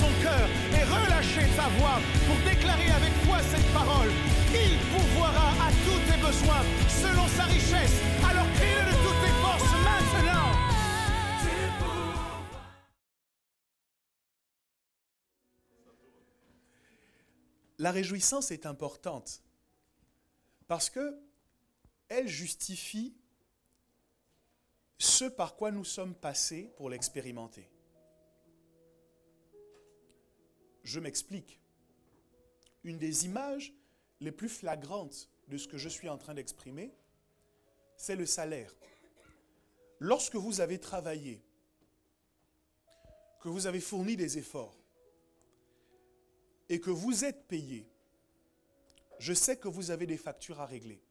ton cœur et relâcher ta voix pour déclarer avec foi cette parole. Il pourvoira à tous tes besoins selon sa richesse. Alors crie-le de toutes tes forces maintenant. La réjouissance est importante parce que elle justifie ce par quoi nous sommes passés pour l'expérimenter. Je m'explique. Une des images les plus flagrantes de ce que je suis en train d'exprimer, c'est le salaire. Lorsque vous avez travaillé, que vous avez fourni des efforts et que vous êtes payé, je sais que vous avez des factures à régler.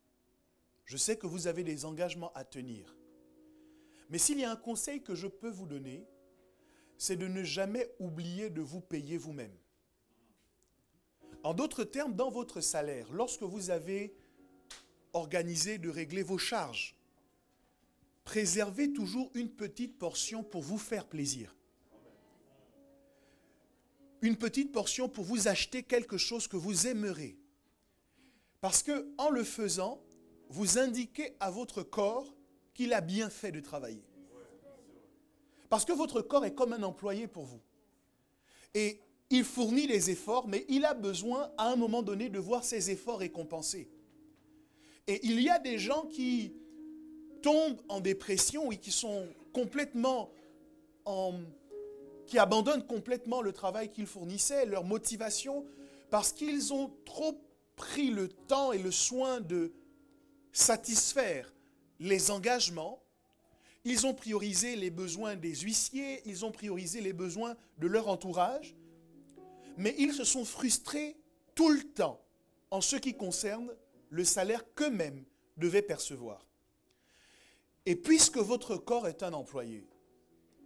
Je sais que vous avez des engagements à tenir. Mais s'il y a un conseil que je peux vous donner, c'est de ne jamais oublier de vous payer vous-même. En d'autres termes, dans votre salaire, lorsque vous avez organisé de régler vos charges, préservez toujours une petite portion pour vous faire plaisir. Une petite portion pour vous acheter quelque chose que vous aimerez. Parce que en le faisant, vous indiquez à votre corps qu'il a bien fait de travailler. Parce que votre corps est comme un employé pour vous. Et il fournit des efforts, mais il a besoin à un moment donné de voir ses efforts récompensés. Et il y a des gens qui tombent en dépression et qui sont complètement qui abandonnent complètement le travail qu'ils fournissaient, leur motivation, parce qu'ils ont trop pris le temps et le soin de satisfaire les engagements. Ils ont priorisé les besoins des huissiers, ils ont priorisé les besoins de leur entourage, mais ils se sont frustrés tout le temps en ce qui concerne le salaire qu'eux-mêmes devaient percevoir. Et puisque votre corps est un employé,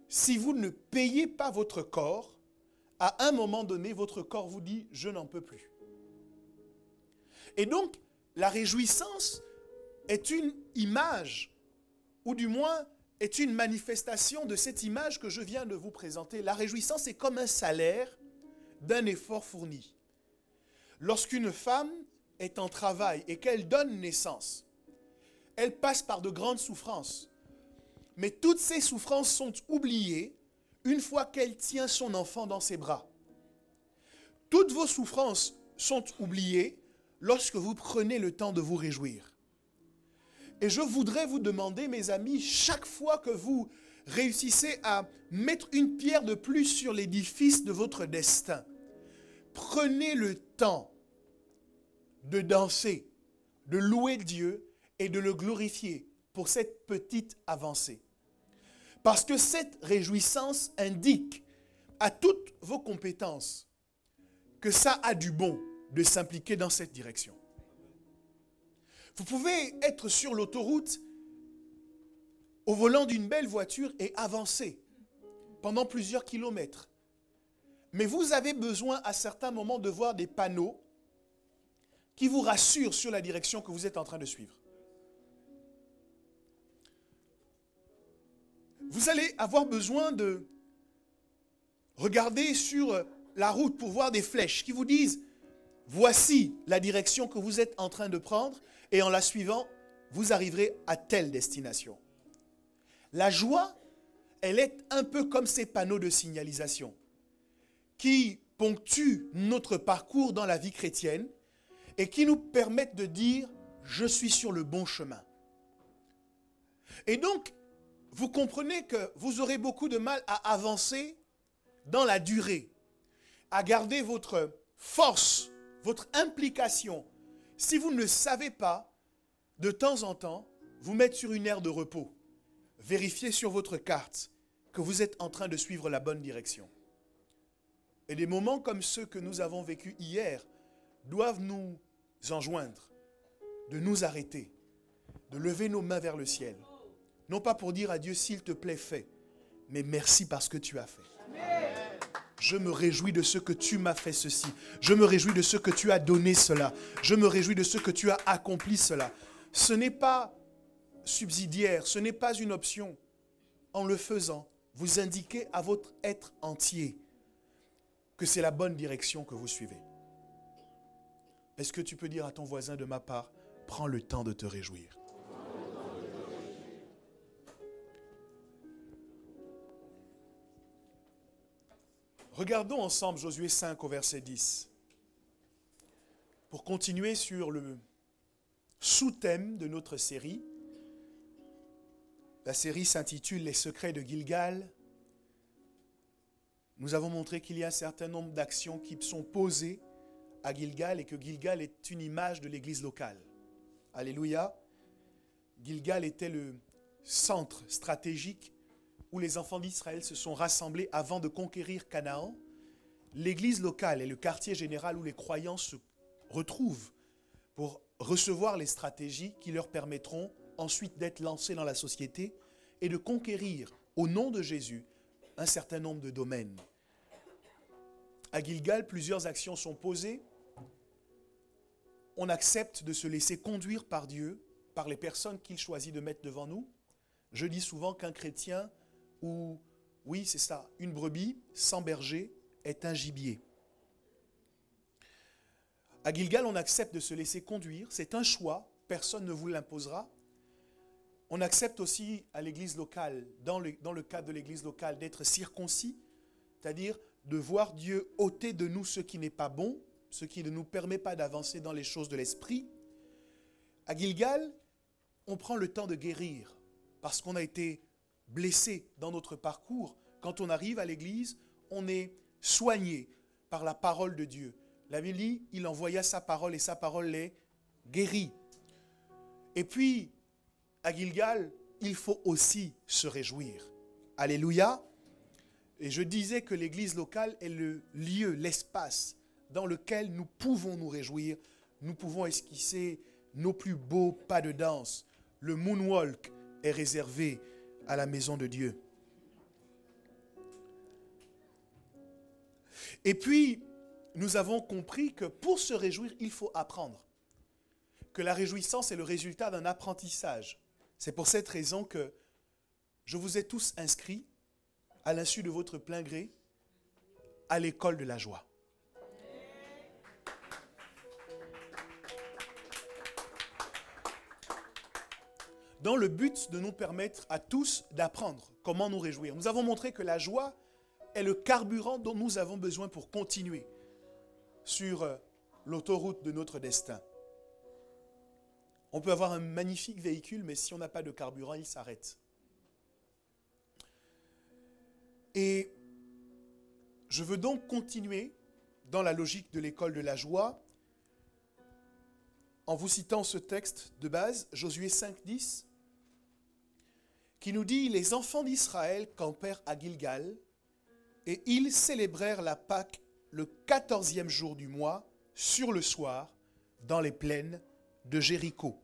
si vous ne payez pas votre corps, à un moment donné, votre corps vous dit « je n'en peux plus ». Et donc, la réjouissance est une image, ou du moins est une manifestation de cette image que je viens de vous présenter. La réjouissance est comme un salaire d'un effort fourni. Lorsqu'une femme est en travail et qu'elle donne naissance, elle passe par de grandes souffrances. Mais toutes ces souffrances sont oubliées une fois qu'elle tient son enfant dans ses bras. Toutes vos souffrances sont oubliées lorsque vous prenez le temps de vous réjouir. Et je voudrais vous demander, mes amis, chaque fois que vous réussissez à mettre une pierre de plus sur l'édifice de votre destin, prenez le temps de danser, de louer Dieu et de le glorifier pour cette petite avancée. Parce que cette réjouissance indique à toutes vos compétences que ça a du bon de s'impliquer dans cette direction. Vous pouvez être sur l'autoroute au volant d'une belle voiture et avancer pendant plusieurs kilomètres. Mais vous avez besoin à certains moments de voir des panneaux qui vous rassurent sur la direction que vous êtes en train de suivre. Vous allez avoir besoin de regarder sur la route pour voir des flèches qui vous disent « Voici la direction que vous êtes en train de prendre et en la suivant, vous arriverez à telle destination. » La joie, elle est un peu comme ces panneaux de signalisation qui ponctuent notre parcours dans la vie chrétienne et qui nous permettent de dire « Je suis sur le bon chemin ». Et donc, vous comprenez que vous aurez beaucoup de mal à avancer dans la durée, à garder votre force, votre implication, si vous ne savez pas, de temps en temps, vous mettre sur une aire de repos. Vérifiez sur votre carte que vous êtes en train de suivre la bonne direction. Et des moments comme ceux que nous avons vécus hier doivent nous enjoindre de nous arrêter, de lever nos mains vers le ciel. Non pas pour dire à Dieu, s'il te plaît, fais, mais merci parce que tu as fait. Je me réjouis de ce que tu m'as fait ceci. Je me réjouis de ce que tu as donné cela. Je me réjouis de ce que tu as accompli cela. Ce n'est pas subsidiaire, ce n'est pas une option. En le faisant, vous indiquez à votre être entier que c'est la bonne direction que vous suivez. Est-ce que tu peux dire à ton voisin de ma part, prends le temps de te réjouir? Regardons ensemble Josué 5 au verset 10. Pour continuer sur le sous-thème de notre série. La série s'intitule « Les secrets de Gilgal ». Nous avons montré qu'il y a un certain nombre d'actions qui sont posées à Gilgal et que Gilgal est une image de l'église locale. Alléluia. Gilgal était le centre stratégique où les enfants d'Israël se sont rassemblés avant de conquérir Canaan. L'église locale est le quartier général où les croyants se retrouvent pour recevoir les stratégies qui leur permettront ensuite d'être lancés dans la société et de conquérir, au nom de Jésus, un certain nombre de domaines. À Gilgal, plusieurs actions sont posées. On accepte de se laisser conduire par Dieu, par les personnes qu'il choisit de mettre devant nous. Je dis souvent qu'un chrétien, ou oui, c'est ça, une brebis sans berger est un gibier. À Gilgal, on accepte de se laisser conduire. C'est un choix, personne ne vous l'imposera. On accepte aussi à l'église locale, dans le cadre de l'église locale, d'être circoncis, c'est-à-dire de voir Dieu ôter de nous ce qui n'est pas bon, ce qui ne nous permet pas d'avancer dans les choses de l'esprit. À Gilgal, on prend le temps de guérir, parce qu'on a été blessé dans notre parcours. Quand on arrive à l'église, on est soigné par la parole de Dieu. La Bible dit, il envoya sa parole et sa parole les guérit. Et puis, à Gilgal, il faut aussi se réjouir. Alléluia. Et je disais que l'église locale est le lieu, l'espace dans lequel nous pouvons nous réjouir. Nous pouvons esquisser nos plus beaux pas de danse. Le moonwalk est réservé à la maison de Dieu. Et puis, nous avons compris que pour se réjouir, il faut apprendre. Que la réjouissance est le résultat d'un apprentissage. C'est pour cette raison que je vous ai tous inscrits, à l'insu de votre plein gré, à l'école de la joie. Dans le but de nous permettre à tous d'apprendre comment nous réjouir. Nous avons montré que la joie est le carburant dont nous avons besoin pour continuer sur l'autoroute de notre destin. On peut avoir un magnifique véhicule, mais si on n'a pas de carburant, il s'arrête. Et je veux donc continuer dans la logique de l'école de la joie en vous citant ce texte de base, Josué 5:10, qui nous dit « Les enfants d'Israël campèrent à Gilgal et ils célébrèrent la Pâque le 14e jour du mois, sur le soir, dans les plaines de Jéricho. »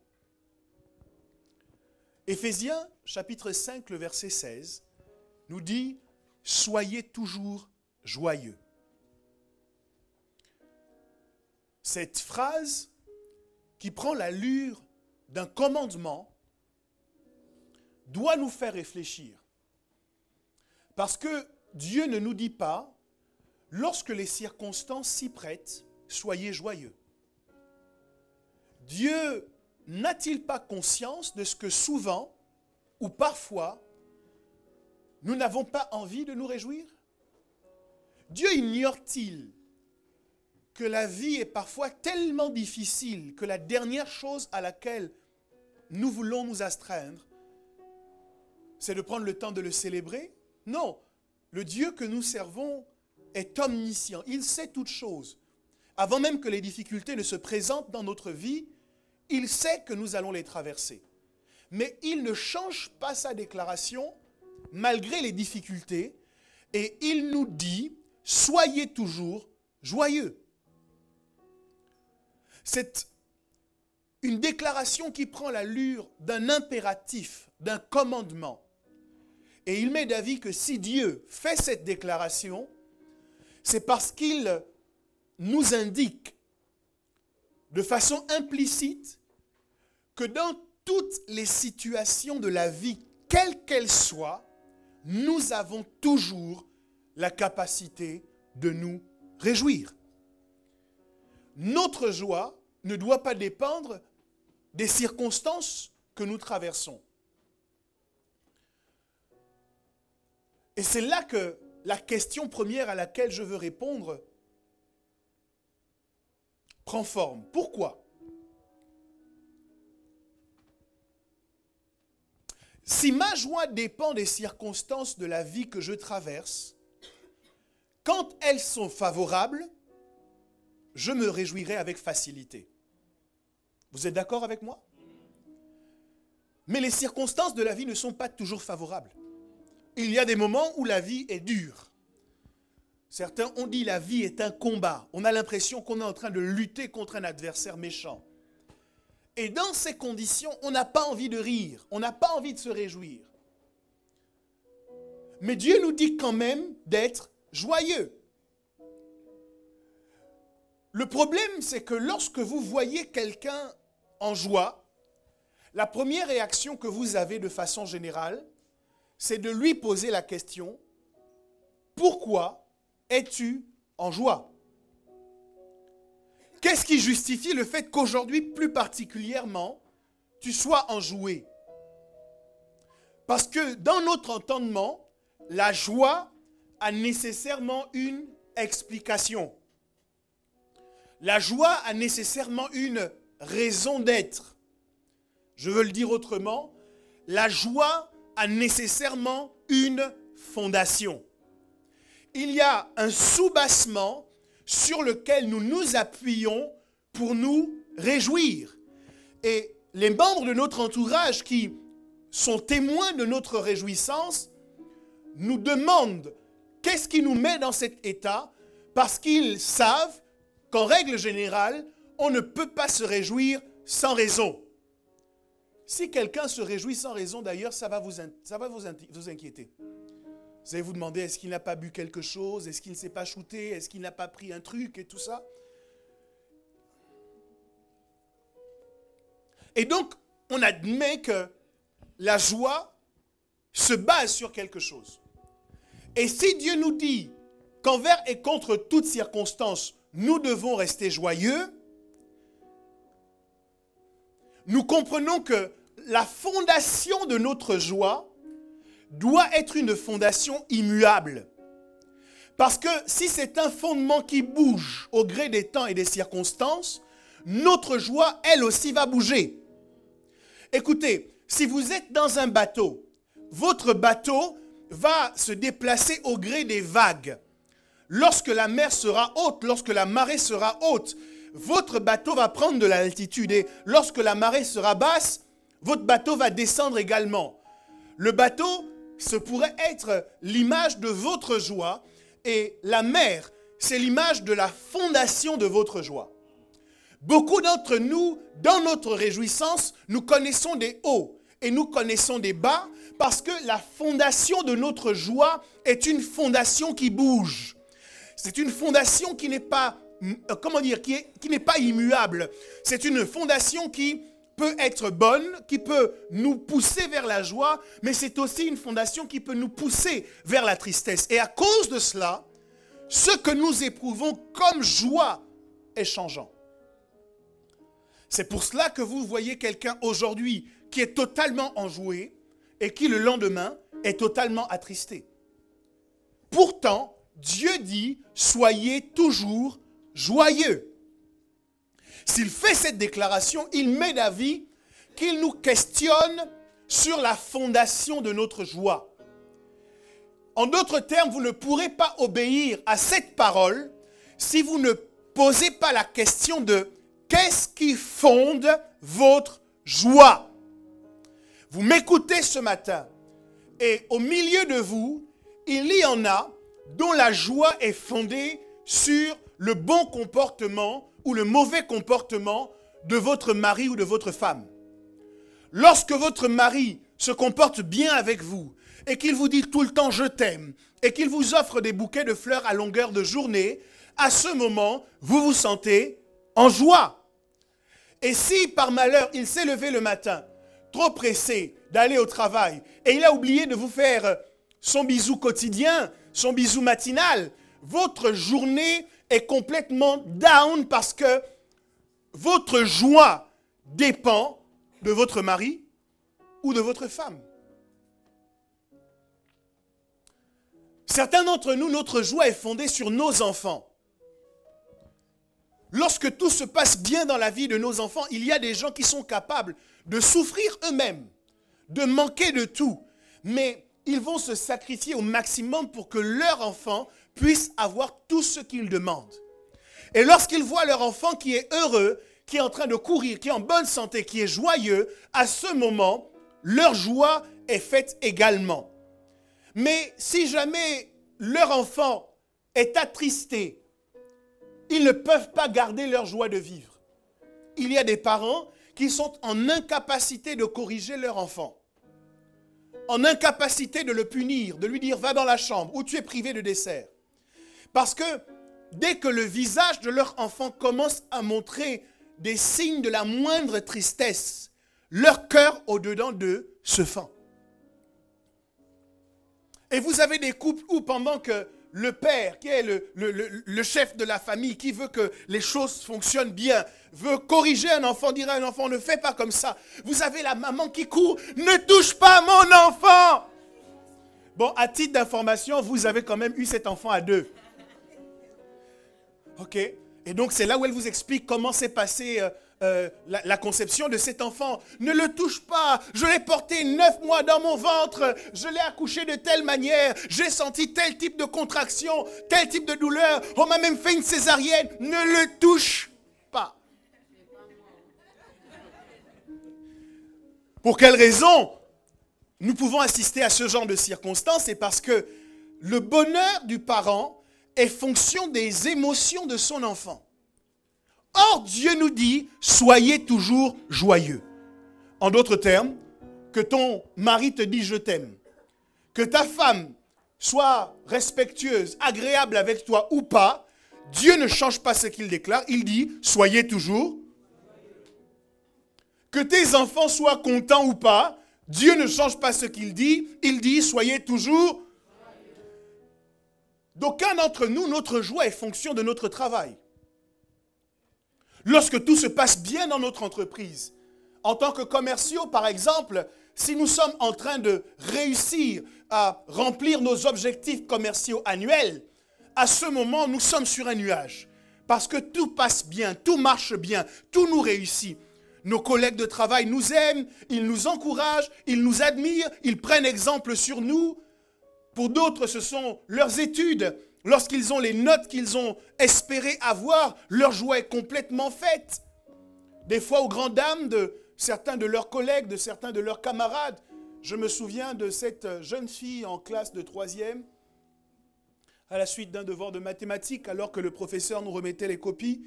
Éphésiens, chapitre 5, le verset 16, nous dit « Soyez toujours joyeux ». Cette phrase qui prend l'allure d'un commandement doit nous faire réfléchir. Parce que Dieu ne nous dit pas, lorsque les circonstances s'y prêtent, soyez joyeux. Dieu n'a-t-il pas conscience de ce que souvent, ou parfois, nous n'avons pas envie de nous réjouir? Dieu ignore-t-il que la vie est parfois tellement difficile que la dernière chose à laquelle nous voulons nous astreindre, c'est de prendre le temps de le célébrer? Non, le Dieu que nous servons est omniscient, il sait toutes choses. Avant même que les difficultés ne se présentent dans notre vie, il sait que nous allons les traverser. Mais il ne change pas sa déclaration malgré les difficultés et il nous dit, soyez toujours joyeux. C'est une déclaration qui prend l'allure d'un impératif, d'un commandement. Et il m'est d'avis que si Dieu fait cette déclaration, c'est parce qu'il nous indique de façon implicite que dans toutes les situations de la vie, quelles qu'elles soient, nous avons toujours la capacité de nous réjouir. Notre joie ne doit pas dépendre des circonstances que nous traversons. Et c'est là que la question première à laquelle je veux répondre prend forme. Pourquoi? Si ma joie dépend des circonstances de la vie que je traverse, quand elles sont favorables, je me réjouirai avec facilité. Vous êtes d'accord avec moi? Mais les circonstances de la vie ne sont pas toujours favorables. Il y a des moments où la vie est dure. Certains ont dit la vie est un combat. On a l'impression qu'on est en train de lutter contre un adversaire méchant. Et dans ces conditions, on n'a pas envie de rire, on n'a pas envie de se réjouir. Mais Dieu nous dit quand même d'être joyeux. Le problème, c'est que lorsque vous voyez quelqu'un en joie, la première réaction que vous avez de façon générale, c'est de lui poser la question, pourquoi es-tu en joie? Qu'est-ce qui justifie le fait qu'aujourd'hui, plus particulièrement, tu sois enjoué? Parce que dans notre entendement, la joie a nécessairement une explication. La joie a nécessairement une raison d'être. Je veux le dire autrement, la joie a nécessairement une fondation. Il y a un soubassement sur lequel nous nous appuyons pour nous réjouir. Et les membres de notre entourage qui sont témoins de notre réjouissance nous demandent qu'est-ce qui nous met dans cet état, parce qu'ils savent qu'en règle générale, on ne peut pas se réjouir sans raison. Si quelqu'un se réjouit sans raison, d'ailleurs, ça va vous inquiéter. Vous allez vous demander, est-ce qu'il n'a pas bu quelque chose? Est-ce qu'il ne s'est pas shooté? Est-ce qu'il n'a pas pris un truc et tout ça? Et donc, on admet que la joie se base sur quelque chose. Et si Dieu nous dit qu'envers et contre toutes circonstances, nous devons rester joyeux, nous comprenons que la fondation de notre joie doit être une fondation immuable. Parce que si c'est un fondement qui bouge au gré des temps et des circonstances, notre joie, elle aussi, va bouger. Écoutez, si vous êtes dans un bateau, votre bateau va se déplacer au gré des vagues. Lorsque la mer sera haute, lorsque la marée sera haute, votre bateau va prendre de l'altitude. Et lorsque la marée sera basse, votre bateau va descendre également. Le bateau, ce pourrait être l'image de votre joie, et la mer, c'est l'image de la fondation de votre joie. Beaucoup d'entre nous, dans notre réjouissance, nous connaissons des hauts et nous connaissons des bas, parce que la fondation de notre joie est une fondation qui bouge. C'est une fondation qui n'est pas, qui n'est pas immuable. C'est une fondation qui peut être bonne, qui peut nous pousser vers la joie, mais c'est aussi une fondation qui peut nous pousser vers la tristesse. Et à cause de cela, ce que nous éprouvons comme joie est changeant. C'est pour cela que vous voyez quelqu'un aujourd'hui qui est totalement enjoué et qui le lendemain est totalement attristé. Pourtant, Dieu dit, soyez toujours joyeux. S'il fait cette déclaration, il met d'avis qu'il nous questionne sur la fondation de notre joie. En d'autres termes, vous ne pourrez pas obéir à cette parole si vous ne posez pas la question de qu'est-ce qui fonde votre joie. Vous m'écoutez ce matin et au milieu de vous, il y en a dont la joie est fondée sur le bon comportement ou le mauvais comportement de votre mari ou de votre femme. Lorsque votre mari se comporte bien avec vous et qu'il vous dit tout le temps « je t'aime » et qu'il vous offre des bouquets de fleurs à longueur de journée, à ce moment, vous vous sentez en joie. Et si par malheur, il s'est levé le matin, trop pressé d'aller au travail, et il a oublié de vous faire son bisou quotidien, son bisou matinal, votre journée est complètement down parce que votre joie dépend de votre mari ou de votre femme. Certains d'entre nous, notre joie est fondée sur nos enfants. Lorsque tout se passe bien dans la vie de nos enfants, il y a des gens qui sont capables de souffrir eux-mêmes, de manquer de tout, mais ils vont se sacrifier au maximum pour que leur enfant puisse avoir tout ce qu'il demande. Et lorsqu'ils voient leur enfant qui est heureux, qui est en train de courir, qui est en bonne santé, qui est joyeux, à ce moment, leur joie est faite également. Mais si jamais leur enfant est attristé, ils ne peuvent pas garder leur joie de vivre. Il y a des parents qui sont en incapacité de corriger leur enfant, en incapacité de le punir, de lui dire « va dans la chambre » ou « tu es privé de dessert ». Parce que dès que le visage de leur enfant commence à montrer des signes de la moindre tristesse, leur cœur au-dedans d'eux se fend. Et vous avez des couples où pendant que le père, qui est le chef de la famille, qui veut que les choses fonctionnent bien, veut corriger un enfant, dire à un enfant, ne fais pas comme ça. Vous avez la maman qui court, ne touche pas mon enfant. Bon, à titre d'information, vous avez quand même eu cet enfant à deux. Ok? Et donc, c'est là où elle vous explique comment s'est passée la conception de cet enfant. Ne le touche pas. Je l'ai porté 9 mois dans mon ventre. Je l'ai accouché de telle manière. J'ai senti tel type de contraction, tel type de douleur. On m'a même fait une césarienne. Ne le touche pas. Pour quelle raison nous pouvons assister à ce genre de circonstances? C'est parce que le bonheur du parent est fonction des émotions de son enfant. Or, Dieu nous dit, soyez toujours joyeux. En d'autres termes, que ton mari te dise je t'aime, que ta femme soit respectueuse, agréable avec toi ou pas, Dieu ne change pas ce qu'il déclare, il dit, soyez toujours. Que tes enfants soient contents ou pas, Dieu ne change pas ce qu'il dit, il dit, soyez toujours. D'aucuns d'entre nous, notre joie est fonction de notre travail. Lorsque tout se passe bien dans notre entreprise, en tant que commerciaux par exemple, si nous sommes en train de réussir à remplir nos objectifs commerciaux annuels, à ce moment nous sommes sur un nuage. Parce que tout passe bien, tout marche bien, tout nous réussit. Nos collègues de travail nous aiment, ils nous encouragent, ils nous admirent, ils prennent exemple sur nous. Pour d'autres, ce sont leurs études. Lorsqu'ils ont les notes qu'ils ont espéré avoir, leur joie est complètement faite. Des fois, aux grandes dames de certains de leurs collègues, de certains de leurs camarades. Je me souviens de cette jeune fille en classe de 3e, à la suite d'un devoir de mathématiques, alors que le professeur nous remettait les copies,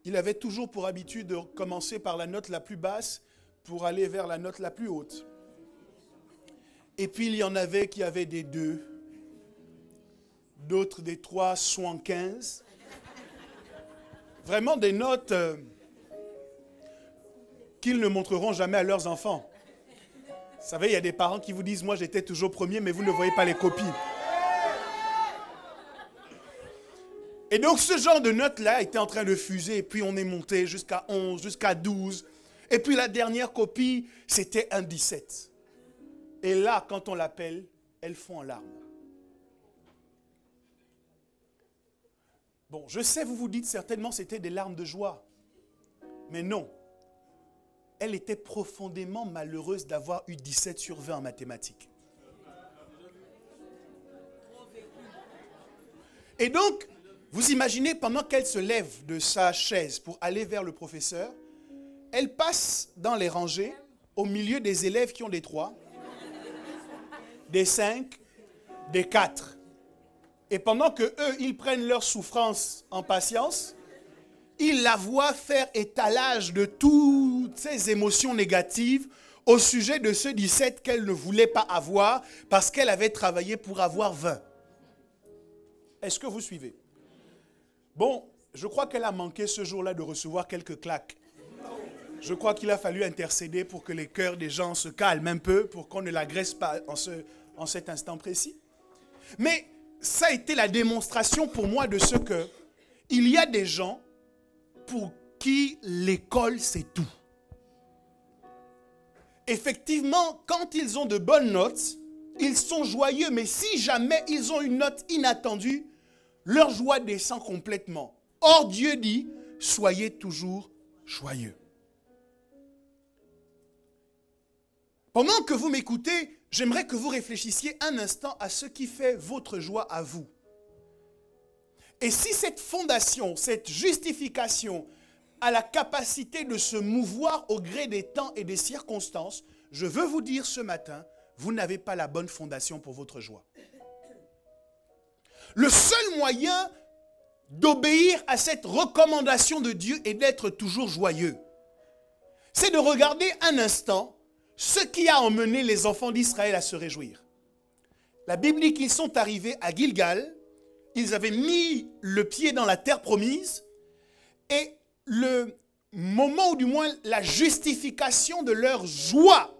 il avait toujours pour habitude de commencer par la note la plus basse pour aller vers la note la plus haute. Et puis, il y en avait qui avaient des 2. D'autres des 3,75. Vraiment des notes qu'ils ne montreront jamais à leurs enfants. Vous savez, il y a des parents qui vous disent, moi j'étais toujours premier, mais vous ne voyez pas les copies. Et donc ce genre de notes-là était en train de fuser, et puis on est monté jusqu'à 11, jusqu'à 12. Et puis la dernière copie, c'était un 17. Et là, quand on l'appelle, elles font en larmes. Bon, je sais, vous vous dites certainement c'était des larmes de joie. Mais non. Elle était profondément malheureuse d'avoir eu 17 sur 20 en mathématiques. Et donc, vous imaginez, pendant qu'elle se lève de sa chaise pour aller vers le professeur, elle passe dans les rangées, au milieu des élèves qui ont des 3, des 5, des 4. Et pendant que eux, ils prennent leur souffrance en patience, ils la voient faire étalage de toutes ces émotions négatives au sujet de ce 17 qu'elle ne voulait pas avoir parce qu'elle avait travaillé pour avoir 20. Est-ce que vous suivez? Bon, je crois qu'elle a manqué ce jour-là de recevoir quelques claques. Je crois qu'il a fallu intercéder pour que les cœurs des gens se calment un peu, pour qu'on ne l'agresse pas en cet instant précis. Mais ça a été la démonstration pour moi de ce que il y a des gens pour qui l'école c'est tout. Effectivement, quand ils ont de bonnes notes, ils sont joyeux, mais si jamais ils ont une note inattendue, leur joie descend complètement. Or, Dieu dit, soyez toujours joyeux. Pendant que vous m'écoutez, j'aimerais que vous réfléchissiez un instant à ce qui fait votre joie à vous. Et si cette fondation, cette justification a la capacité de se mouvoir au gré des temps et des circonstances, je veux vous dire ce matin, vous n'avez pas la bonne fondation pour votre joie. Le seul moyen d'obéir à cette recommandation de Dieu et d'être toujours joyeux, c'est de regarder un instant ce qui a emmené les enfants d'Israël à se réjouir. La Bible dit qu'ils sont arrivés à Gilgal, ils avaient mis le pied dans la terre promise, et le moment, ou du moins la justification de leur joie,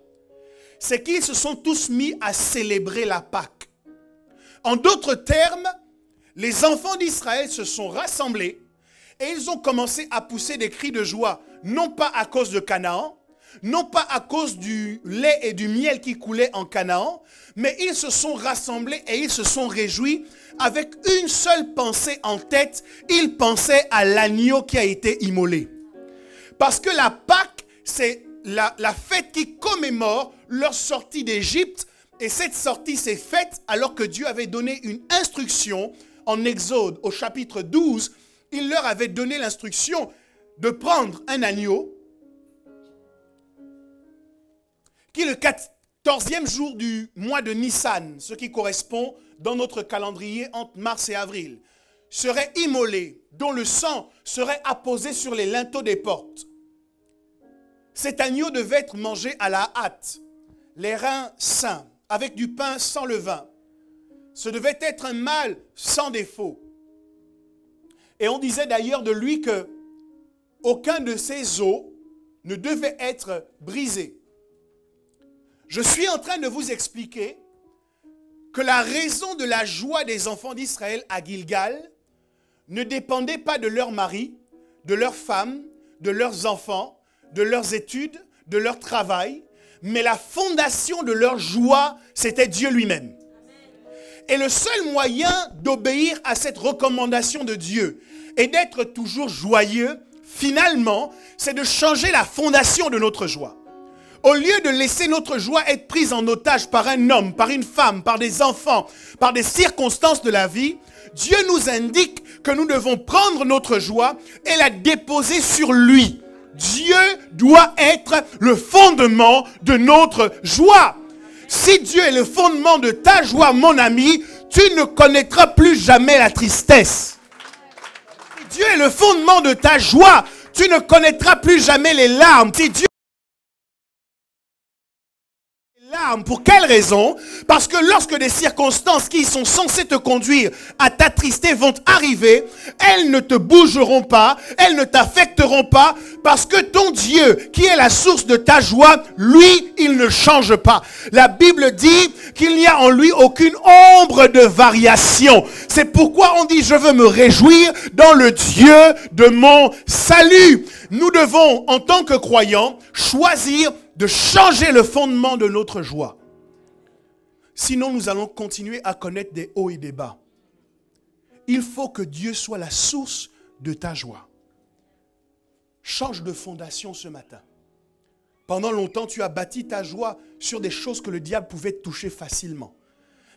c'est qu'ils se sont tous mis à célébrer la Pâque. En d'autres termes, les enfants d'Israël se sont rassemblés et ils ont commencé à pousser des cris de joie, non pas à cause de Canaan, non pas à cause du lait et du miel qui coulaient en Canaan, mais ils se sont rassemblés et ils se sont réjouis avec une seule pensée en tête. Ils pensaient à l'agneau qui a été immolé. Parce que la Pâque, c'est la fête qui commémore leur sortie d'Égypte. Et cette sortie s'est faite alors que Dieu avait donné une instruction en Exode au chapitre 12. Il leur avait donné l'instruction de prendre un agneau qui est le 14e jour du mois de Nissan, ce qui correspond dans notre calendrier entre mars et avril, serait immolé, dont le sang serait apposé sur les linteaux des portes. Cet agneau devait être mangé à la hâte, les reins sains, avec du pain sans levain. Ce devait être un mâle sans défaut. Et on disait d'ailleurs de lui que aucun de ses os ne devait être brisé. Je suis en train de vous expliquer que la raison de la joie des enfants d'Israël à Gilgal ne dépendait pas de leur mari, de leurs femmes, de leurs enfants, de leurs études, de leur travail, mais la fondation de leur joie, c'était Dieu lui-même. Et le seul moyen d'obéir à cette recommandation de Dieu et d'être toujours joyeux, finalement, c'est de changer la fondation de notre joie. Au lieu de laisser notre joie être prise en otage par un homme, par une femme, par des enfants, par des circonstances de la vie, Dieu nous indique que nous devons prendre notre joie et la déposer sur lui. Dieu doit être le fondement de notre joie. Si Dieu est le fondement de ta joie, mon ami, tu ne connaîtras plus jamais la tristesse. Si Dieu est le fondement de ta joie, tu ne connaîtras plus jamais les larmes. Si Dieu pour quelle raison? Parce que lorsque des circonstances qui sont censées te conduire à t'attrister vont arriver, elles ne te bougeront pas, elles ne t'affecteront pas, parce que ton Dieu, qui est la source de ta joie, lui, il ne change pas. La Bible dit qu'il n'y a en lui aucune ombre de variation. C'est pourquoi on dit, je veux me réjouir dans le Dieu de mon salut. Nous devons, en tant que croyants, choisir de changer le fondement de notre joie. Sinon, nous allons continuer à connaître des hauts et des bas. Il faut que Dieu soit la source de ta joie. Change de fondation ce matin. Pendant longtemps, tu as bâti ta joie sur des choses que le diable pouvait toucher facilement.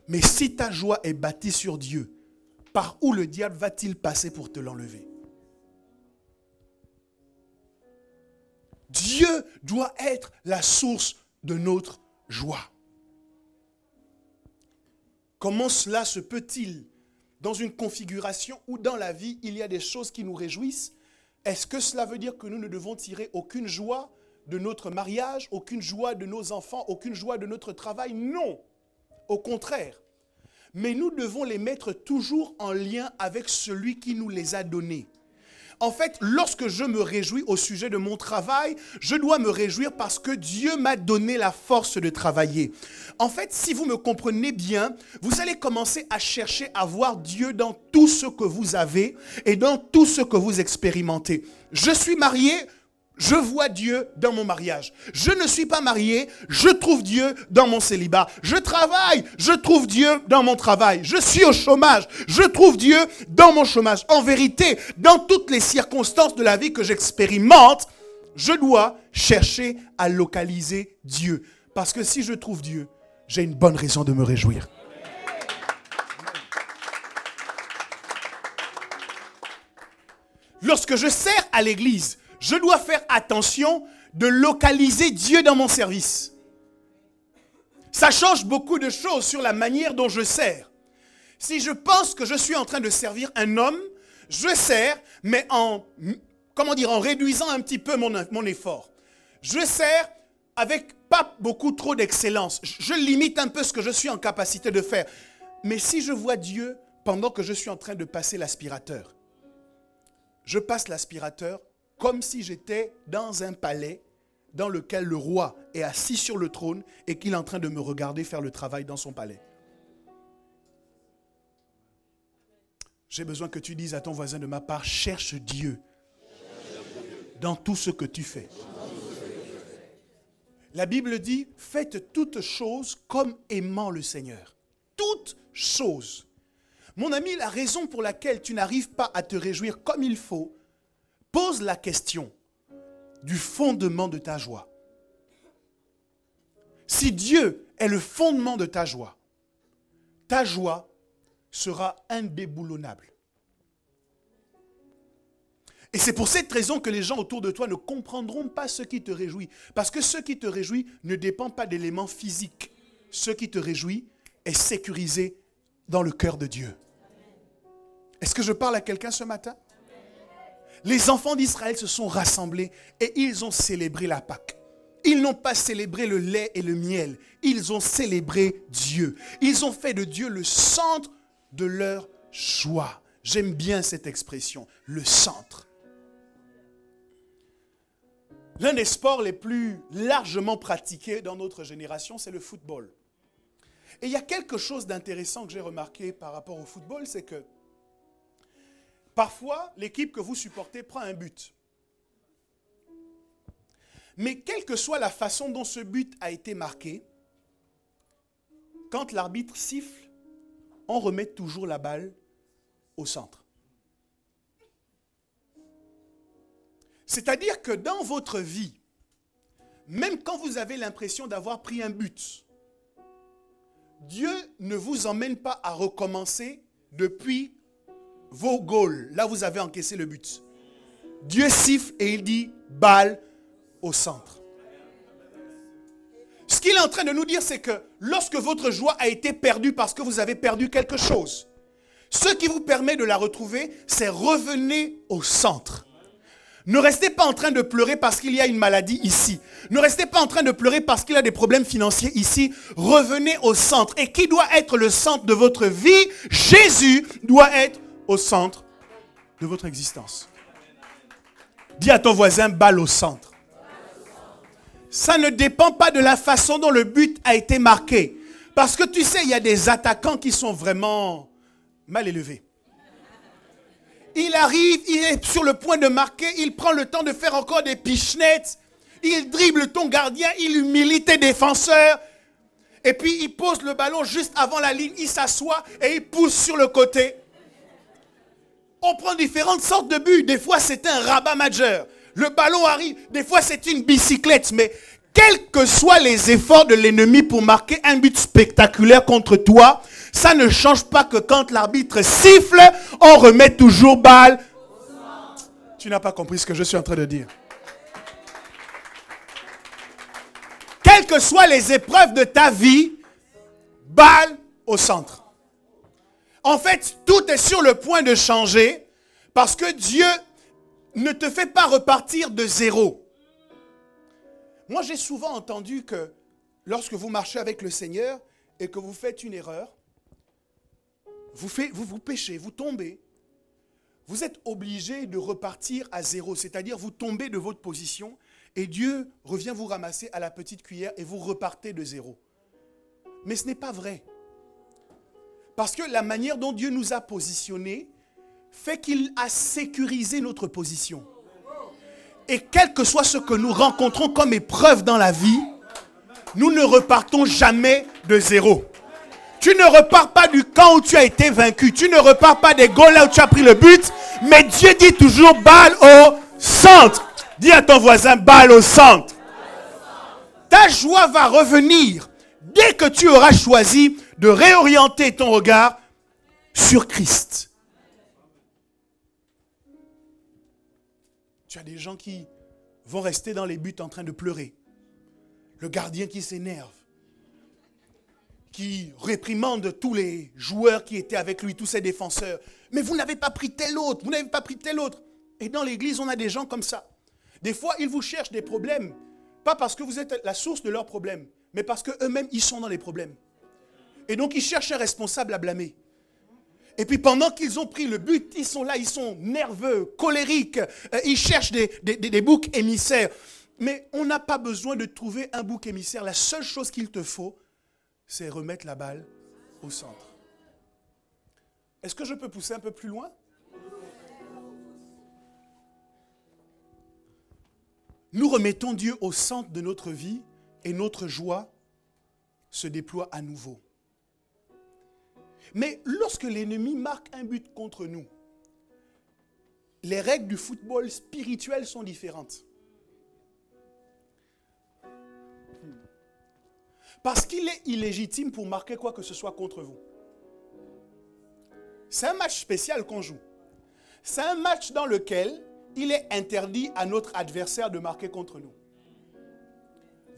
Mais si ta joie est bâtie sur Dieu, par où le diable va-t-il passer pour te l'enlever? Dieu doit être la source de notre joie. Comment cela se peut-il dans une configuration où dans la vie, il y a des choses qui nous réjouissent? Est-ce que cela veut dire que nous ne devons tirer aucune joie de notre mariage, aucune joie de nos enfants, aucune joie de notre travail? Non, au contraire. Mais nous devons les mettre toujours en lien avec celui qui nous les a donnés. En fait, lorsque je me réjouis au sujet de mon travail, je dois me réjouir parce que Dieu m'a donné la force de travailler. En fait, si vous me comprenez bien, vous allez commencer à chercher à voir Dieu dans tout ce que vous avez et dans tout ce que vous expérimentez. Je suis marié. Je vois Dieu dans mon mariage. Je ne suis pas marié, je trouve Dieu dans mon célibat. Je travaille, je trouve Dieu dans mon travail. Je suis au chômage, je trouve Dieu dans mon chômage. En vérité, dans toutes les circonstances de la vie que j'expérimente, je dois chercher à localiser Dieu. Parce que si je trouve Dieu, j'ai une bonne raison de me réjouir. Lorsque je sers à l'église, je dois faire attention de localiser Dieu dans mon service. Ça change beaucoup de choses sur la manière dont je sers. Si je pense que je suis en train de servir un homme, je sers, mais en réduisant un petit peu mon effort. Je sers avec pas beaucoup trop d'excellence. Je limite un peu ce que je suis en capacité de faire. Mais si je vois Dieu pendant que je suis en train de passer l'aspirateur, je passe l'aspirateur comme si j'étais dans un palais dans lequel le roi est assis sur le trône et qu'il est en train de me regarder faire le travail dans son palais. J'ai besoin que tu dises à ton voisin de ma part, cherche Dieu dans tout ce que tu fais. La Bible dit, faites toutes choses comme aimant le Seigneur. Toutes choses. Mon ami, la raison pour laquelle tu n'arrives pas à te réjouir comme il faut, pose la question du fondement de ta joie. Si Dieu est le fondement de ta joie sera indéboulonnable. Et c'est pour cette raison que les gens autour de toi ne comprendront pas ce qui te réjouit. Parce que ce qui te réjouit ne dépend pas d'éléments physiques. Ce qui te réjouit est sécurisé dans le cœur de Dieu. Est-ce que je parle à quelqu'un ce matin? Les enfants d'Israël se sont rassemblés et ils ont célébré la Pâque. Ils n'ont pas célébré le lait et le miel. Ils ont célébré Dieu. Ils ont fait de Dieu le centre de leur joie. J'aime bien cette expression, le centre. L'un des sports les plus largement pratiqués dans notre génération, c'est le football. Et il y a quelque chose d'intéressant que j'ai remarqué par rapport au football, c'est que parfois, l'équipe que vous supportez prend un but. Mais quelle que soit la façon dont ce but a été marqué, quand l'arbitre siffle, on remet toujours la balle au centre. C'est-à-dire que dans votre vie, même quand vous avez l'impression d'avoir pris un but, Dieu ne vous emmène pas à recommencer depuis vos goals. Là, vous avez encaissé le but. Dieu siffle et il dit balle au centre. Ce qu'il est en train de nous dire, c'est que lorsque votre joie a été perdue parce que vous avez perdu quelque chose, ce qui vous permet de la retrouver, c'est revenez au centre. Ne restez pas en train de pleurer parce qu'il y a une maladie ici. Ne restez pas en train de pleurer parce qu'il y a des problèmes financiers ici. Revenez au centre. Et qui doit être le centre de votre vie? Jésus doit être au centre de votre existence. Dis à ton voisin, balle au centre. Ça ne dépend pas de la façon dont le but a été marqué. Parce que tu sais, il y a des attaquants qui sont vraiment mal élevés. Il arrive, il est sur le point de marquer, il prend le temps de faire encore des pichenettes, il dribble ton gardien, il humilie tes défenseurs, et puis il pose le ballon juste avant la ligne, il s'assoit et il pousse sur le côté. On prend différentes sortes de buts, des fois c'est un rabat majeur, le ballon arrive, des fois c'est une bicyclette, mais quels que soient les efforts de l'ennemi pour marquer un but spectaculaire contre toi, ça ne change pas que quand l'arbitre siffle, on remet toujours balle. Tu n'as pas compris ce que je suis en train de dire. Quelles que soient les épreuves de ta vie, balle au centre. En fait, tout est sur le point de changer parce que Dieu ne te fait pas repartir de zéro. Moi, j'ai souvent entendu que lorsque vous marchez avec le Seigneur et que vous faites une erreur, vous péchez, vous tombez. vous êtes obligé de repartir à zéro. C'est-à-dire vous tombez de votre position et Dieu revient vous ramasser à la petite cuillère et vous repartez de zéro. Mais ce n'est pas vrai. Parce que la manière dont Dieu nous a positionnés fait qu'il a sécurisé notre position. Et quel que soit ce que nous rencontrons comme épreuve dans la vie, nous ne repartons jamais de zéro. Tu ne repars pas du camp où tu as été vaincu. Tu ne repars pas des goals là où tu as pris le but. Mais Dieu dit toujours balle au centre. Dis à ton voisin balle au centre. Ta joie va revenir dès que tu auras choisi de réorienter ton regard sur Christ. Tu as des gens qui vont rester dans les buts en train de pleurer. Le gardien qui s'énerve, qui réprimande tous les joueurs qui étaient avec lui, tous ses défenseurs. Mais vous n'avez pas pris tel autre, vous n'avez pas pris tel autre. Et dans l'église, on a des gens comme ça. Des fois, ils vous cherchent des problèmes, pas parce que vous êtes la source de leurs problèmes, mais parce qu'eux-mêmes, ils sont dans les problèmes. Et donc, ils cherchent un responsable à blâmer. Et puis pendant qu'ils ont pris le but, ils sont là, ils sont nerveux, colériques, ils cherchent des boucs émissaires. Mais on n'a pas besoin de trouver un bouc émissaire. La seule chose qu'il te faut, c'est remettre la balle au centre. Est-ce que je peux pousser un peu plus loin? Nous remettons Dieu au centre de notre vie et notre joie se déploie à nouveau. Mais lorsque l'ennemi marque un but contre nous, les règles du football spirituel sont différentes. Parce qu'il est illégitime pour marquer quoi que ce soit contre vous. C'est un match spécial qu'on joue. C'est un match dans lequel il est interdit à notre adversaire de marquer contre nous.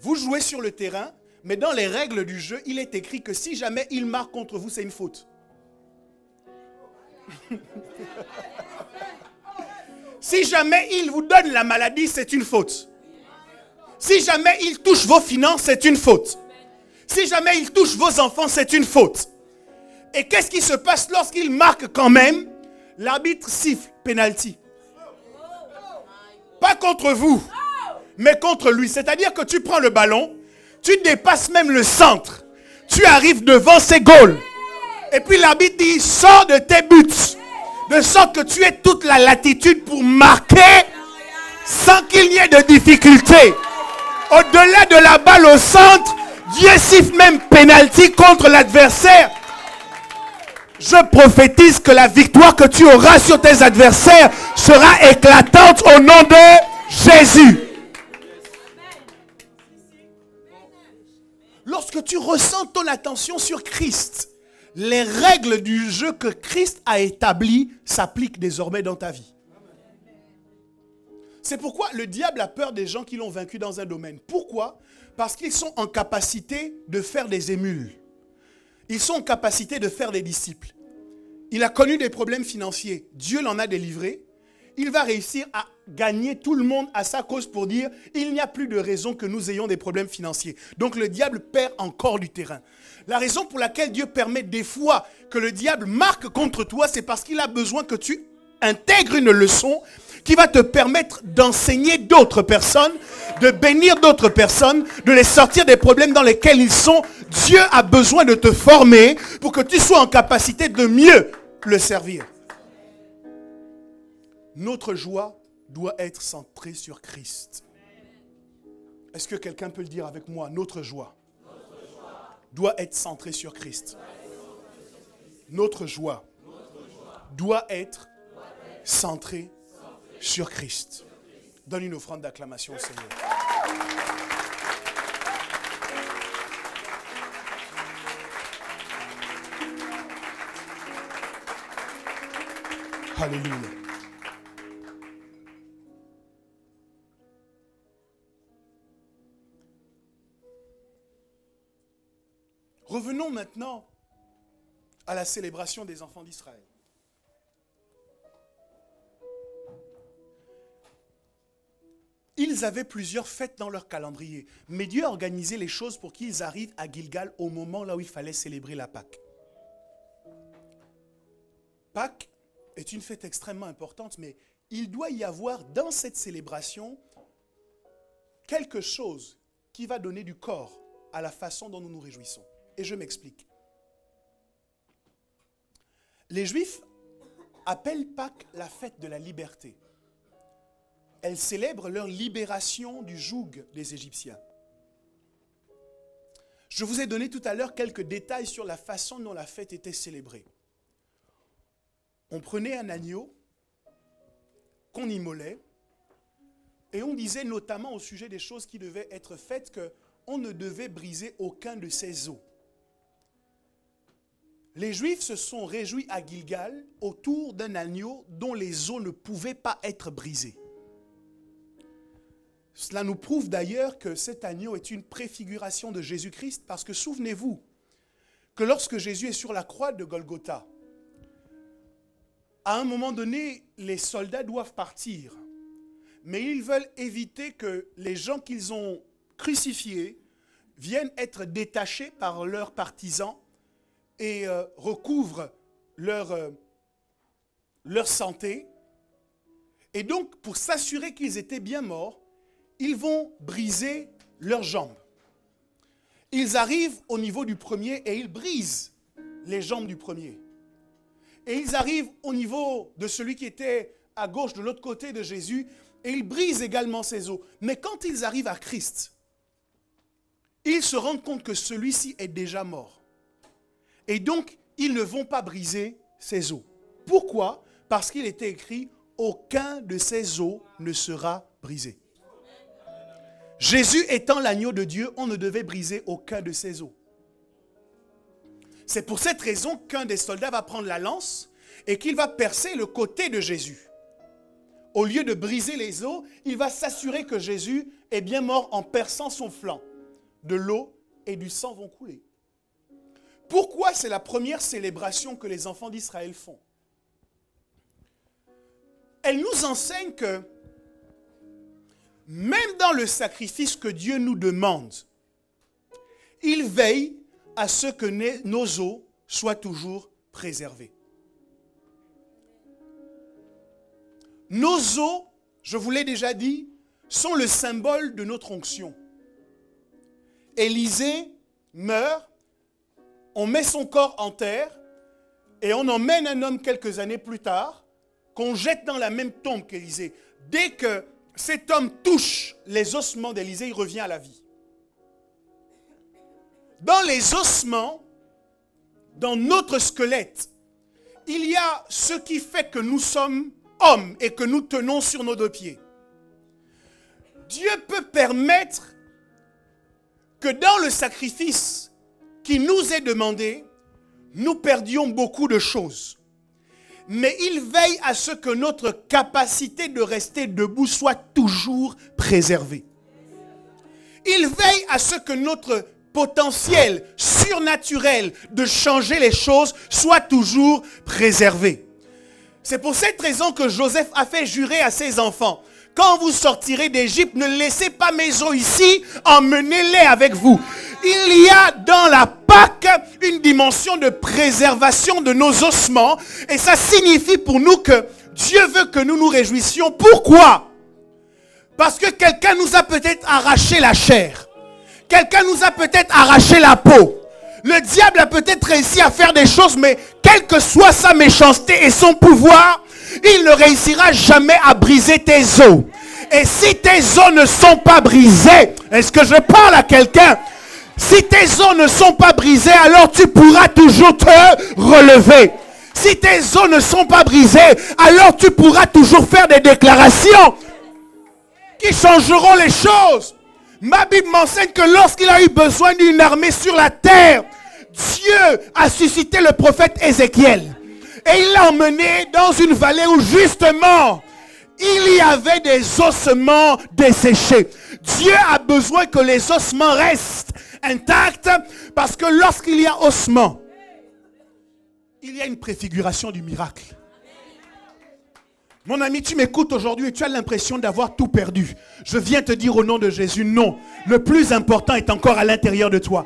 Vous jouez sur le terrain, mais dans les règles du jeu, il est écrit que si jamais il marque contre vous, c'est une faute. Si jamais il vous donne la maladie, c'est une faute. Si jamais il touche vos finances, c'est une faute. Si jamais il touche vos enfants, c'est une faute. Et qu'est-ce qui se passe lorsqu'il marque quand même? L'arbitre siffle, penalty. Pas contre vous, mais contre lui. C'est-à-dire que tu prends le ballon, tu dépasses même le centre. Tu arrives devant ses goals. Et puis l'arbitre dit, sors de tes buts. De sorte que tu aies toute la latitude pour marquer sans qu'il n'y ait de difficulté. Au-delà de la balle au centre, Dieu siffle même penalty contre l'adversaire. Je prophétise que la victoire que tu auras sur tes adversaires sera éclatante au nom de Jésus. Lorsque tu ressens ton attention sur Christ, les règles du jeu que Christ a établies s'appliquent désormais dans ta vie. C'est pourquoi le diable a peur des gens qui l'ont vaincu dans un domaine. Pourquoi? Parce qu'ils sont en capacité de faire des émules. Ils sont en capacité de faire des disciples. Il a connu des problèmes financiers. Dieu l'en a délivré. Il va réussir à gagner tout le monde à sa cause pour dire il n'y a plus de raison que nous ayons des problèmes financiers. Donc le diable perd encore du terrain. La raison pour laquelle Dieu permet des fois que le diable marque contre toi, c'est parce qu'il a besoin que tu intègres une leçon qui va te permettre d'enseigner d'autres personnes, de bénir d'autres personnes, de les sortir des problèmes dans lesquels ils sont. Dieu a besoin de te former pour que tu sois en capacité de mieux le servir. Notre joie doit être centrée sur Christ. Est-ce que quelqu'un peut le dire avec moi? Notre joie doit être centrée sur Christ. Notre joie doit être centrée sur Christ. Donne une offrande d'acclamation au Seigneur. Alléluia. Revenons maintenant à la célébration des enfants d'Israël. Ils avaient plusieurs fêtes dans leur calendrier, mais Dieu a organisé les choses pour qu'ils arrivent à Gilgal au moment là où il fallait célébrer la Pâque. Pâques, est une fête extrêmement importante, mais il doit y avoir dans cette célébration quelque chose qui va donner du corps à la façon dont nous nous réjouissons. Et je m'explique. Les Juifs appellent Pâques la fête de la liberté. Elles célèbrent leur libération du joug des Égyptiens. Je vous ai donné tout à l'heure quelques détails sur la façon dont la fête était célébrée. On prenait un agneau qu'on immolait et on disait notamment au sujet des choses qui devaient être faites qu'on ne devait briser aucun de ses os. Les Juifs se sont réjouis à Gilgal autour d'un agneau dont les os ne pouvaient pas être brisés. Cela nous prouve d'ailleurs que cet agneau est une préfiguration de Jésus-Christ parce que souvenez-vous que lorsque Jésus est sur la croix de Golgotha, à un moment donné, les soldats doivent partir, mais ils veulent éviter que les gens qu'ils ont crucifiés viennent être détachés par leurs partisans et recouvrent leur santé. Et donc, pour s'assurer qu'ils étaient bien morts, ils vont briser leurs jambes. Ils arrivent au niveau du premier et ils brisent les jambes du premier. Et ils arrivent au niveau de celui qui était à gauche, de l'autre côté de Jésus, et ils brisent également ses os. Mais quand ils arrivent à Christ, ils se rendent compte que celui-ci est déjà mort. Et donc, ils ne vont pas briser ses os. Pourquoi? Parce qu'il était écrit, aucun de ses os ne sera brisé. Jésus étant l'agneau de Dieu, on ne devait briser aucun de ses os. C'est pour cette raison qu'un des soldats va prendre la lance et qu'il va percer le côté de Jésus. Au lieu de briser les os, il va s'assurer que Jésus est bien mort en perçant son flanc. De l'eau et du sang vont couler. Pourquoi c'est la première célébration que les enfants d'Israël font? Elle nous enseigne que même dans le sacrifice que Dieu nous demande, il veille à ce que nos os soient toujours préservés. Nos os, je vous l'ai déjà dit, sont le symbole de notre onction. Élisée meurt, on met son corps en terre et on emmène un homme quelques années plus tard qu'on jette dans la même tombe qu'Élisée. Dès que cet homme touche les ossements d'Élisée, il revient à la vie. Dans les ossements, dans notre squelette, il y a ce qui fait que nous sommes hommes et que nous tenons sur nos deux pieds. Dieu peut permettre que dans le sacrifice qui nous est demandé, nous perdions beaucoup de choses. Mais il veille à ce que notre capacité de rester debout soit toujours préservée. Il veille à ce que notre potentiel surnaturel de changer les choses soit toujours préservé. C'est pour cette raison que Joseph a fait jurer à ses enfants: quand vous sortirez d'Égypte, ne laissez pas mes os ici, emmenez-les avec vous. Il y a dans la Pâque une dimension de préservation de nos ossements. Et ça signifie pour nous que Dieu veut que nous nous réjouissions. Pourquoi? Parce que quelqu'un nous a peut-être arraché la chair. Quelqu'un nous a peut-être arraché la peau. Le diable a peut-être réussi à faire des choses, mais quelle que soit sa méchanceté et son pouvoir, il ne réussira jamais à briser tes os. Et si tes os ne sont pas brisés, est-ce que je parle à quelqu'un? Si tes os ne sont pas brisés, alors tu pourras toujours te relever. Si tes os ne sont pas brisés, alors tu pourras toujours faire des déclarations qui changeront les choses. Ma Bible m'enseigne que lorsqu'il a eu besoin d'une armée sur la terre, Dieu a suscité le prophète Ézéchiel. Et il l'a emmené dans une vallée où justement, il y avait des ossements desséchés. Dieu a besoin que les ossements restent intacts parce que lorsqu'il y a ossements, il y a une préfiguration du miracle. Mon ami, tu m'écoutes aujourd'hui et tu as l'impression d'avoir tout perdu. Je viens te dire au nom de Jésus, non. Le plus important est encore à l'intérieur de toi.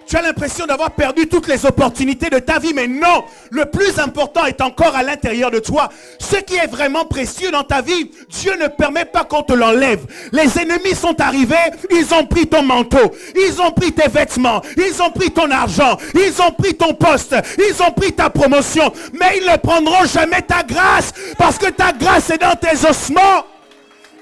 Tu as l'impression d'avoir perdu toutes les opportunités de ta vie, mais non. Le plus important est encore à l'intérieur de toi. Ce qui est vraiment précieux dans ta vie, Dieu ne permet pas qu'on te l'enlève. Les ennemis sont arrivés, ils ont pris ton manteau, ils ont pris tes vêtements, ils ont pris ton argent, ils ont pris ton poste, ils ont pris ta promotion, mais ils ne prendront jamais ta grâce, parce que ta grâce est dans tes ossements.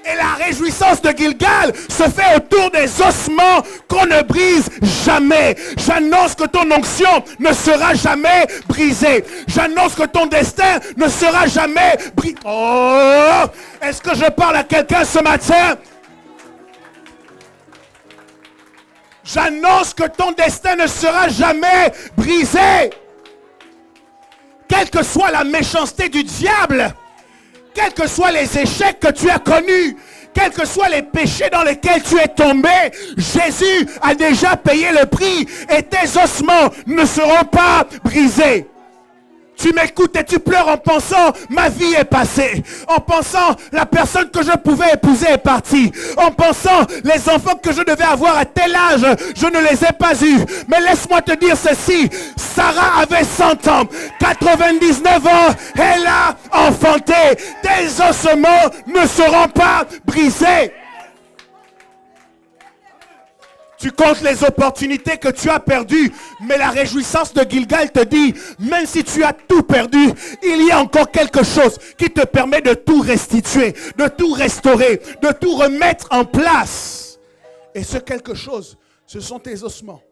Et la réjouissance de Gilgal se fait autour des ossements qu'on ne brise jamais. J'annonce que ton onction ne sera jamais brisée. J'annonce que ton destin ne sera jamais brisé. Oh! Est-ce que je parle à quelqu'un ce matin? J'annonce que ton destin ne sera jamais brisé. Quelle que soit la méchanceté du diable, quels que soient les échecs que tu as connus, quels que soient les péchés dans lesquels tu es tombé, Jésus a déjà payé le prix et tes ossements ne seront pas brisés. Tu m'écoutes et tu pleures en pensant ma vie est passée. En pensant la personne que je pouvais épouser est partie. En pensant les enfants que je devais avoir à tel âge, je ne les ai pas eus. Mais laisse-moi te dire ceci. Sarah avait 100 ans. 99 ans, elle a enfanté. Tes ossements ne seront pas brisés. Tu comptes les opportunités que tu as perdues, mais la réjouissance de Gilgal te dit, même si tu as tout perdu, il y a encore quelque chose qui te permet de tout restituer, de tout restaurer, de tout remettre en place. Et ce quelque chose, ce sont tes ossements.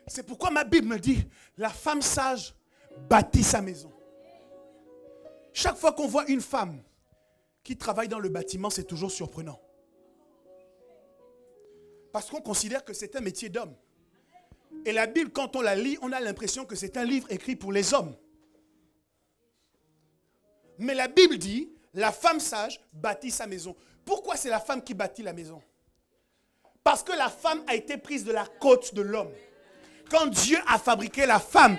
C'est pourquoi ma Bible me dit, la femme sage bâtit sa maison. Chaque fois qu'on voit une femme qui travaille dans le bâtiment, c'est toujours surprenant. Parce qu'on considère que c'est un métier d'homme. Et la Bible, quand on la lit, on a l'impression que c'est un livre écrit pour les hommes. Mais la Bible dit, la femme sage bâtit sa maison. Pourquoi c'est la femme qui bâtit la maison? Parce que la femme a été prise de la côte de l'homme. Quand Dieu a fabriqué la femme,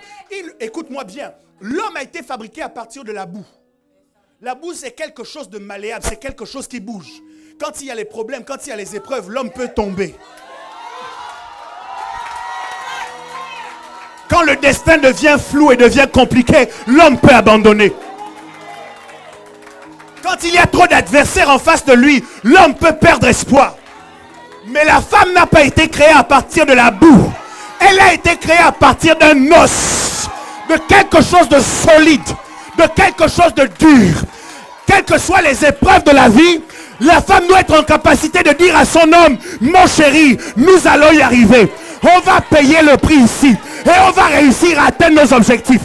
écoute-moi bien, l'homme a été fabriqué à partir de la boue. La boue, c'est quelque chose de malléable, c'est quelque chose qui bouge. Quand il y a les problèmes, quand il y a les épreuves, l'homme peut tomber. Quand le destin devient flou et devient compliqué, l'homme peut abandonner. Quand il y a trop d'adversaires en face de lui, l'homme peut perdre espoir. Mais la femme n'a pas été créée à partir de la boue. Elle a été créée à partir d'un os, de quelque chose de solide, de quelque chose de dur. Quelles que soient les épreuves de la vie, la femme doit être en capacité de dire à son homme, mon chéri, nous allons y arriver. On va payer le prix ici et on va réussir à atteindre nos objectifs.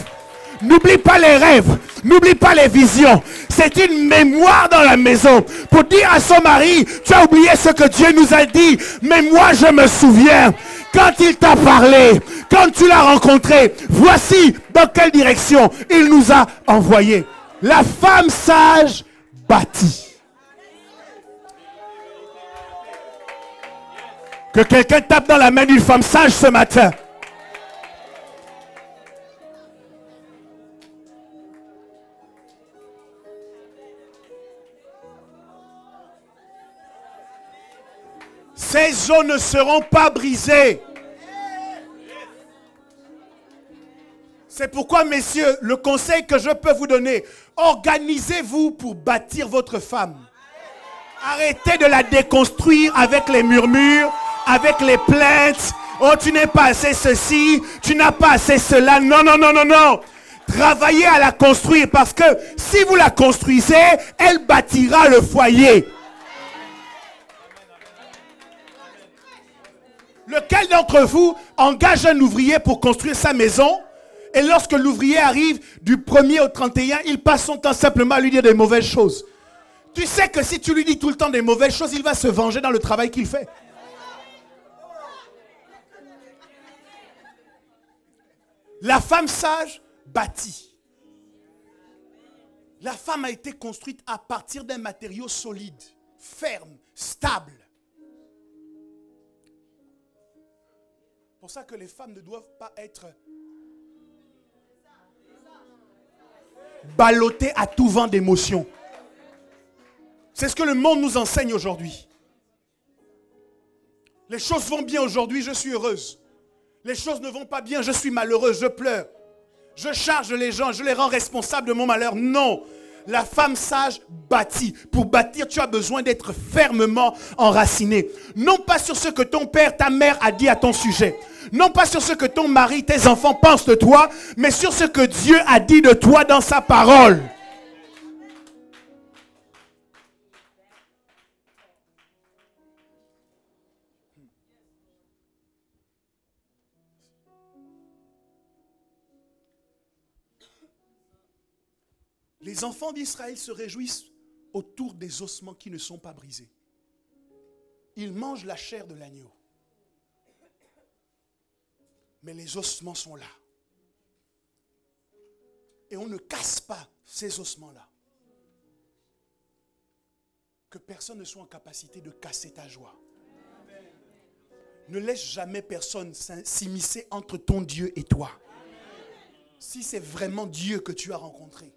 N'oublie pas les rêves, n'oublie pas les visions. C'est une mémoire dans la maison pour dire à son mari, tu as oublié ce que Dieu nous a dit, mais moi je me souviens. Quand il t'a parlé, quand tu l'as rencontré, voici dans quelle direction il nous a envoyés. La femme sage bâtit. Que quelqu'un tape dans la main d'une femme sage ce matin. Ces os ne seront pas brisés. C'est pourquoi, messieurs, le conseil que je peux vous donner, organisez-vous pour bâtir votre femme. Arrêtez de la déconstruire avec les murmures, avec les plaintes. Oh, tu n'es pas assez ceci, tu n'as pas assez cela. Non, non, non, non, non. Travaillez à la construire parce que si vous la construisez, elle bâtira le foyer. Lequel d'entre vous engage un ouvrier pour construire sa maison? Et lorsque l'ouvrier arrive du 1er au 31, il passe son temps simplement à lui dire des mauvaises choses. Tu sais que si tu lui dis tout le temps des mauvaises choses, il va se venger dans le travail qu'il fait. La femme sage bâtit. La femme a été construite à partir d'un matériau solide, ferme, stable. C'est pour ça que les femmes ne doivent pas être ballottées à tout vent d'émotions. C'est ce que le monde nous enseigne aujourd'hui. Les choses vont bien aujourd'hui, je suis heureuse. Les choses ne vont pas bien, je suis malheureuse, je pleure. Je charge les gens, je les rends responsables de mon malheur. Non. La femme sage bâtit. Pour bâtir, tu as besoin d'être fermement enraciné. Non pas sur ce que ton père, ta mère a dit à ton sujet. Non pas sur ce que ton mari, tes enfants pensent de toi, mais sur ce que Dieu a dit de toi dans sa parole. Les enfants d'Israël se réjouissent autour des ossements qui ne sont pas brisés. Ils mangent la chair de l'agneau. Mais les ossements sont là. Et on ne casse pas ces ossements-là. Que personne ne soit en capacité de casser ta joie. Ne laisse jamais personne s'immiscer entre ton Dieu et toi. Si c'est vraiment Dieu que tu as rencontré,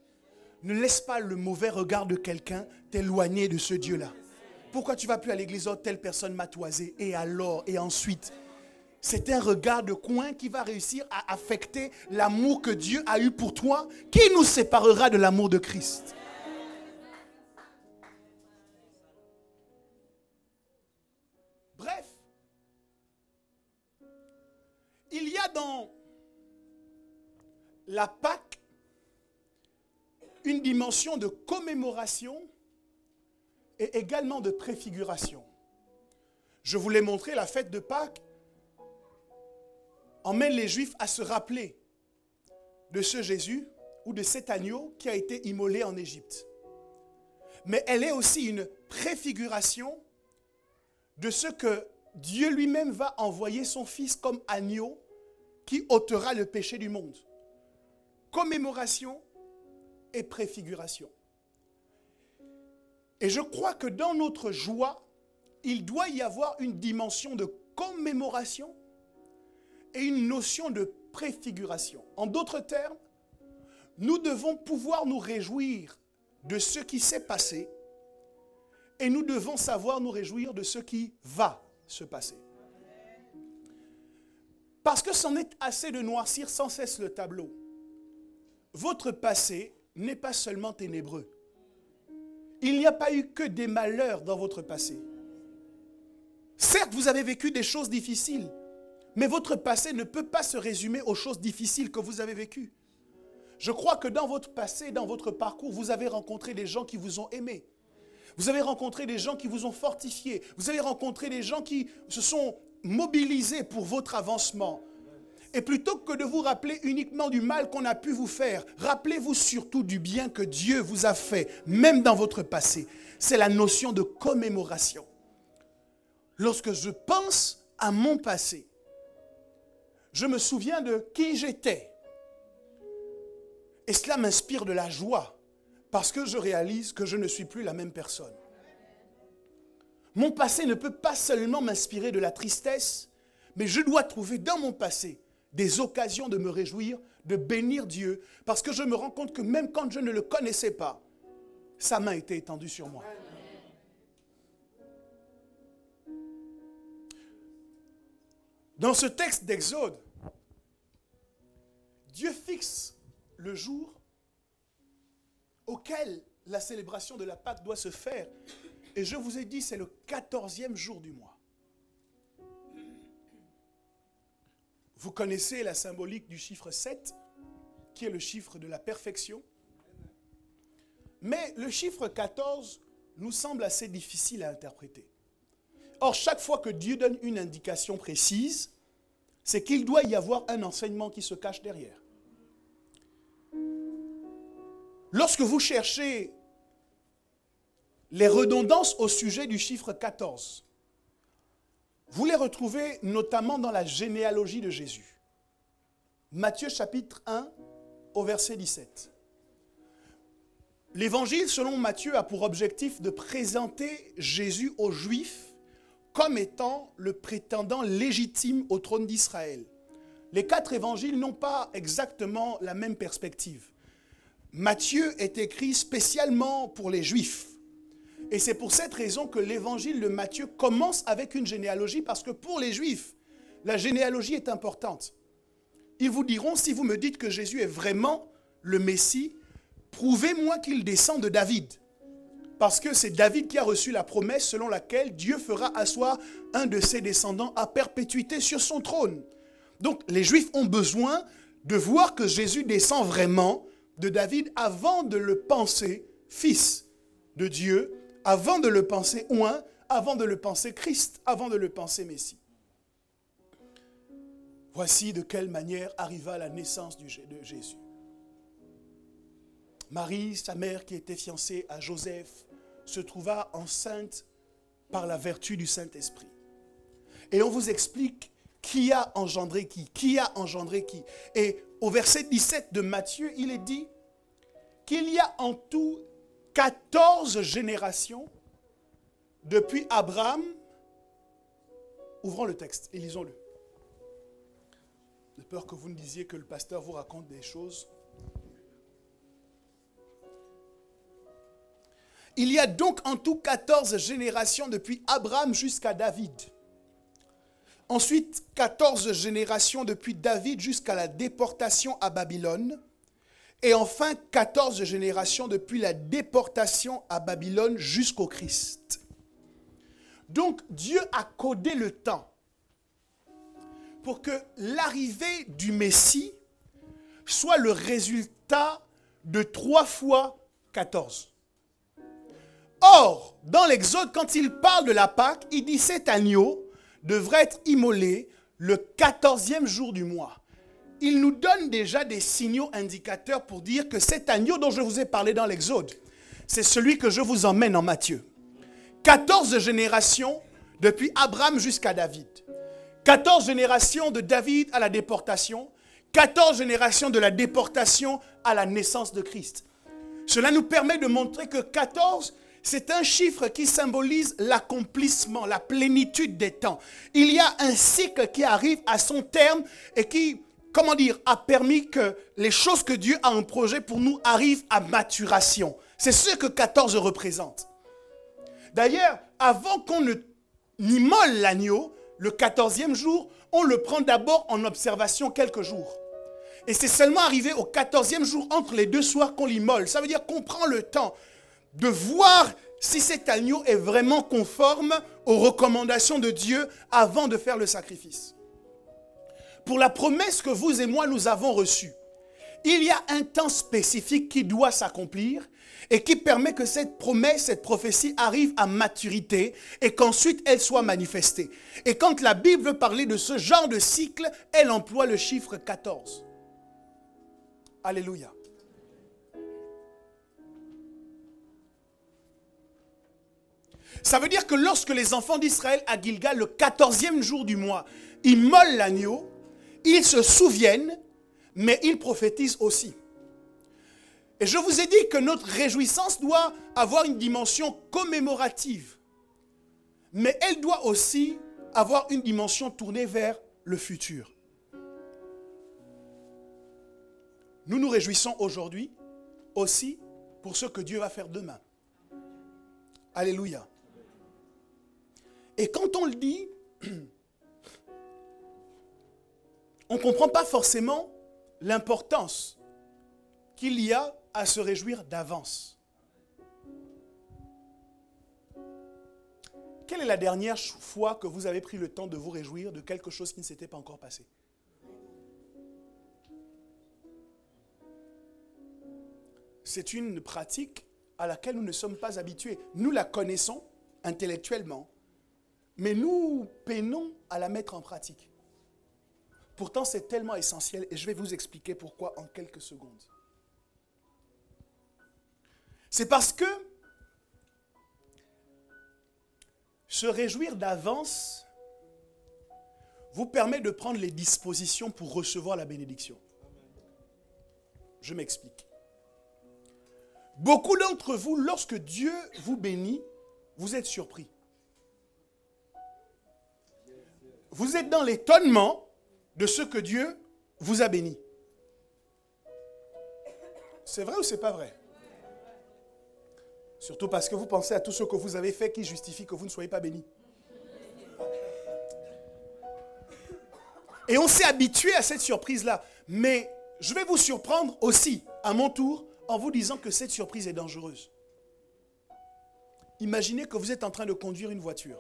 ne laisse pas le mauvais regard de quelqu'un t'éloigner de ce Dieu-là. Pourquoi tu ne vas plus à l'église? Oh, telle personne m'a toisé. Et alors? Et ensuite? C'est un regard de coin qui va réussir à affecter l'amour que Dieu a eu pour toi. Qui nous séparera de l'amour de Christ? Bref, il y a dans la Pâque une dimension de commémoration et également de préfiguration. Je vous l'ai montré, la fête de Pâques emmène les Juifs à se rappeler de ce Jésus ou de cet agneau qui a été immolé en Égypte. Mais elle est aussi une préfiguration de ce que Dieu lui-même va envoyer son Fils comme agneau qui ôtera le péché du monde. Commémoration et préfiguration. Et je crois que dans notre joie, il doit y avoir une dimension de commémoration et une notion de préfiguration. En d'autres termes, nous devons pouvoir nous réjouir de ce qui s'est passé et nous devons savoir nous réjouir de ce qui va se passer. Parce que c'en est assez de noircir sans cesse le tableau. Votre passé n'est pas seulement ténébreux. Il n'y a pas eu que des malheurs dans votre passé. Certes, vous avez vécu des choses difficiles, mais votre passé ne peut pas se résumer aux choses difficiles que vous avez vécues. Je crois que dans votre passé, dans votre parcours, vous avez rencontré des gens qui vous ont aimé. Vous avez rencontré des gens qui vous ont fortifié. Vous avez rencontré des gens qui se sont mobilisés pour votre avancement. Et plutôt que de vous rappeler uniquement du mal qu'on a pu vous faire, rappelez-vous surtout du bien que Dieu vous a fait, même dans votre passé. C'est la notion de commémoration. Lorsque je pense à mon passé, je me souviens de qui j'étais. Et cela m'inspire de la joie, parce que je réalise que je ne suis plus la même personne. Mon passé ne peut pas seulement m'inspirer de la tristesse, mais je dois trouver dans mon passé des occasions de me réjouir, de bénir Dieu, parce que je me rends compte que même quand je ne le connaissais pas, sa main était étendue sur moi. Dans ce texte d'Exode, Dieu fixe le jour auquel la célébration de la Pâque doit se faire. Et je vous ai dit, c'est le 14e jour du mois. Vous connaissez la symbolique du chiffre 7, qui est le chiffre de la perfection. Mais le chiffre 14 nous semble assez difficile à interpréter. Or, chaque fois que Dieu donne une indication précise, c'est qu'il doit y avoir un enseignement qui se cache derrière. Lorsque vous cherchez les redondances au sujet du chiffre 14, vous les retrouvez notamment dans la généalogie de Jésus. Matthieu chapitre 1 au verset 17. L'évangile selon Matthieu a pour objectif de présenter Jésus aux Juifs comme étant le prétendant légitime au trône d'Israël. Les 4 évangiles n'ont pas exactement la même perspective. Matthieu est écrit spécialement pour les Juifs. Et c'est pour cette raison que l'évangile de Matthieu commence avec une généalogie, parce que pour les Juifs, la généalogie est importante. Ils vous diront, si vous me dites que Jésus est vraiment le Messie, prouvez-moi qu'il descend de David. Parce que c'est David qui a reçu la promesse selon laquelle Dieu fera asseoir un de ses descendants à perpétuité sur son trône. Donc les Juifs ont besoin de voir que Jésus descend vraiment de David avant de le penser fils de Dieu, avant de le penser oint, avant de le penser Christ, avant de le penser Messie. Voici de quelle manière arriva la naissance de Jésus. Marie, sa mère qui était fiancée à Joseph, se trouva enceinte par la vertu du Saint-Esprit. Et on vous explique qui a engendré qui a engendré qui. Et au verset 17 de Matthieu, il est dit qu'il y a en tout 14 générations depuis Abraham. Ouvrons le texte et lisons-le. De peur que vous ne disiez que le pasteur vous raconte des choses. Il y a donc en tout 14 générations depuis Abraham jusqu'à David. Ensuite, 14 générations depuis David jusqu'à la déportation à Babylone. Et enfin, 14 générations depuis la déportation à Babylone jusqu'au Christ. Donc, Dieu a codé le temps pour que l'arrivée du Messie soit le résultat de 3 fois 14. Or, dans l'Exode, quand il parle de la Pâque, il dit cet agneau devrait être immolé le 14e jour du mois. Il nous donne déjà des signaux indicateurs pour dire que cet agneau dont je vous ai parlé dans l'Exode, c'est celui que je vous emmène en Matthieu. 14 générations depuis Abraham jusqu'à David. 14 générations de David à la déportation. 14 générations de la déportation à la naissance de Christ. Cela nous permet de montrer que 14, c'est un chiffre qui symbolise l'accomplissement, la plénitude des temps. Il y a un cycle qui arrive à son terme et qui, comment dire, a permis que les choses que Dieu a en projet pour nous arrivent à maturation. C'est ce que 14 représente. D'ailleurs, avant qu'on n'immole l'agneau, le 14e jour, on le prend d'abord en observation quelques jours. Et c'est seulement arrivé au 14e jour, entre les 2 soirs, qu'on l'immole. Ça veut dire qu'on prend le temps de voir si cet agneau est vraiment conforme aux recommandations de Dieu avant de faire le sacrifice. Pour la promesse que vous et moi nous avons reçue, il y a un temps spécifique qui doit s'accomplir et qui permet que cette promesse, cette prophétie arrive à maturité et qu'ensuite elle soit manifestée. Et quand la Bible veut parler de ce genre de cycle, elle emploie le chiffre 14. Alléluia. Ça veut dire que lorsque les enfants d'Israël à Gilgal, le 14e jour du mois, immolent l'agneau, ils se souviennent, mais ils prophétisent aussi. Et je vous ai dit que notre réjouissance doit avoir une dimension commémorative. Mais elle doit aussi avoir une dimension tournée vers le futur. Nous nous réjouissons aujourd'hui aussi pour ce que Dieu va faire demain. Alléluia. Et quand on le dit, on ne comprend pas forcément l'importance qu'il y a à se réjouir d'avance. Quelle est la dernière fois que vous avez pris le temps de vous réjouir de quelque chose qui ne s'était pas encore passé? C'est une pratique à laquelle nous ne sommes pas habitués. Nous la connaissons intellectuellement, mais nous peinons à la mettre en pratique. Pourtant, c'est tellement essentiel et je vais vous expliquer pourquoi en quelques secondes. C'est parce que se réjouir d'avance vous permet de prendre les dispositions pour recevoir la bénédiction. Je m'explique. Beaucoup d'entre vous, lorsque Dieu vous bénit, vous êtes surpris. Vous êtes dans l'étonnement de ce que Dieu vous a béni. C'est vrai ou c'est pas vrai? Surtout parce que vous pensez à tout ce que vous avez fait qui justifie que vous ne soyez pas béni. Et on s'est habitué à cette surprise-là. Mais je vais vous surprendre aussi, à mon tour, en vous disant que cette surprise est dangereuse. Imaginez que vous êtes en train de conduire une voiture.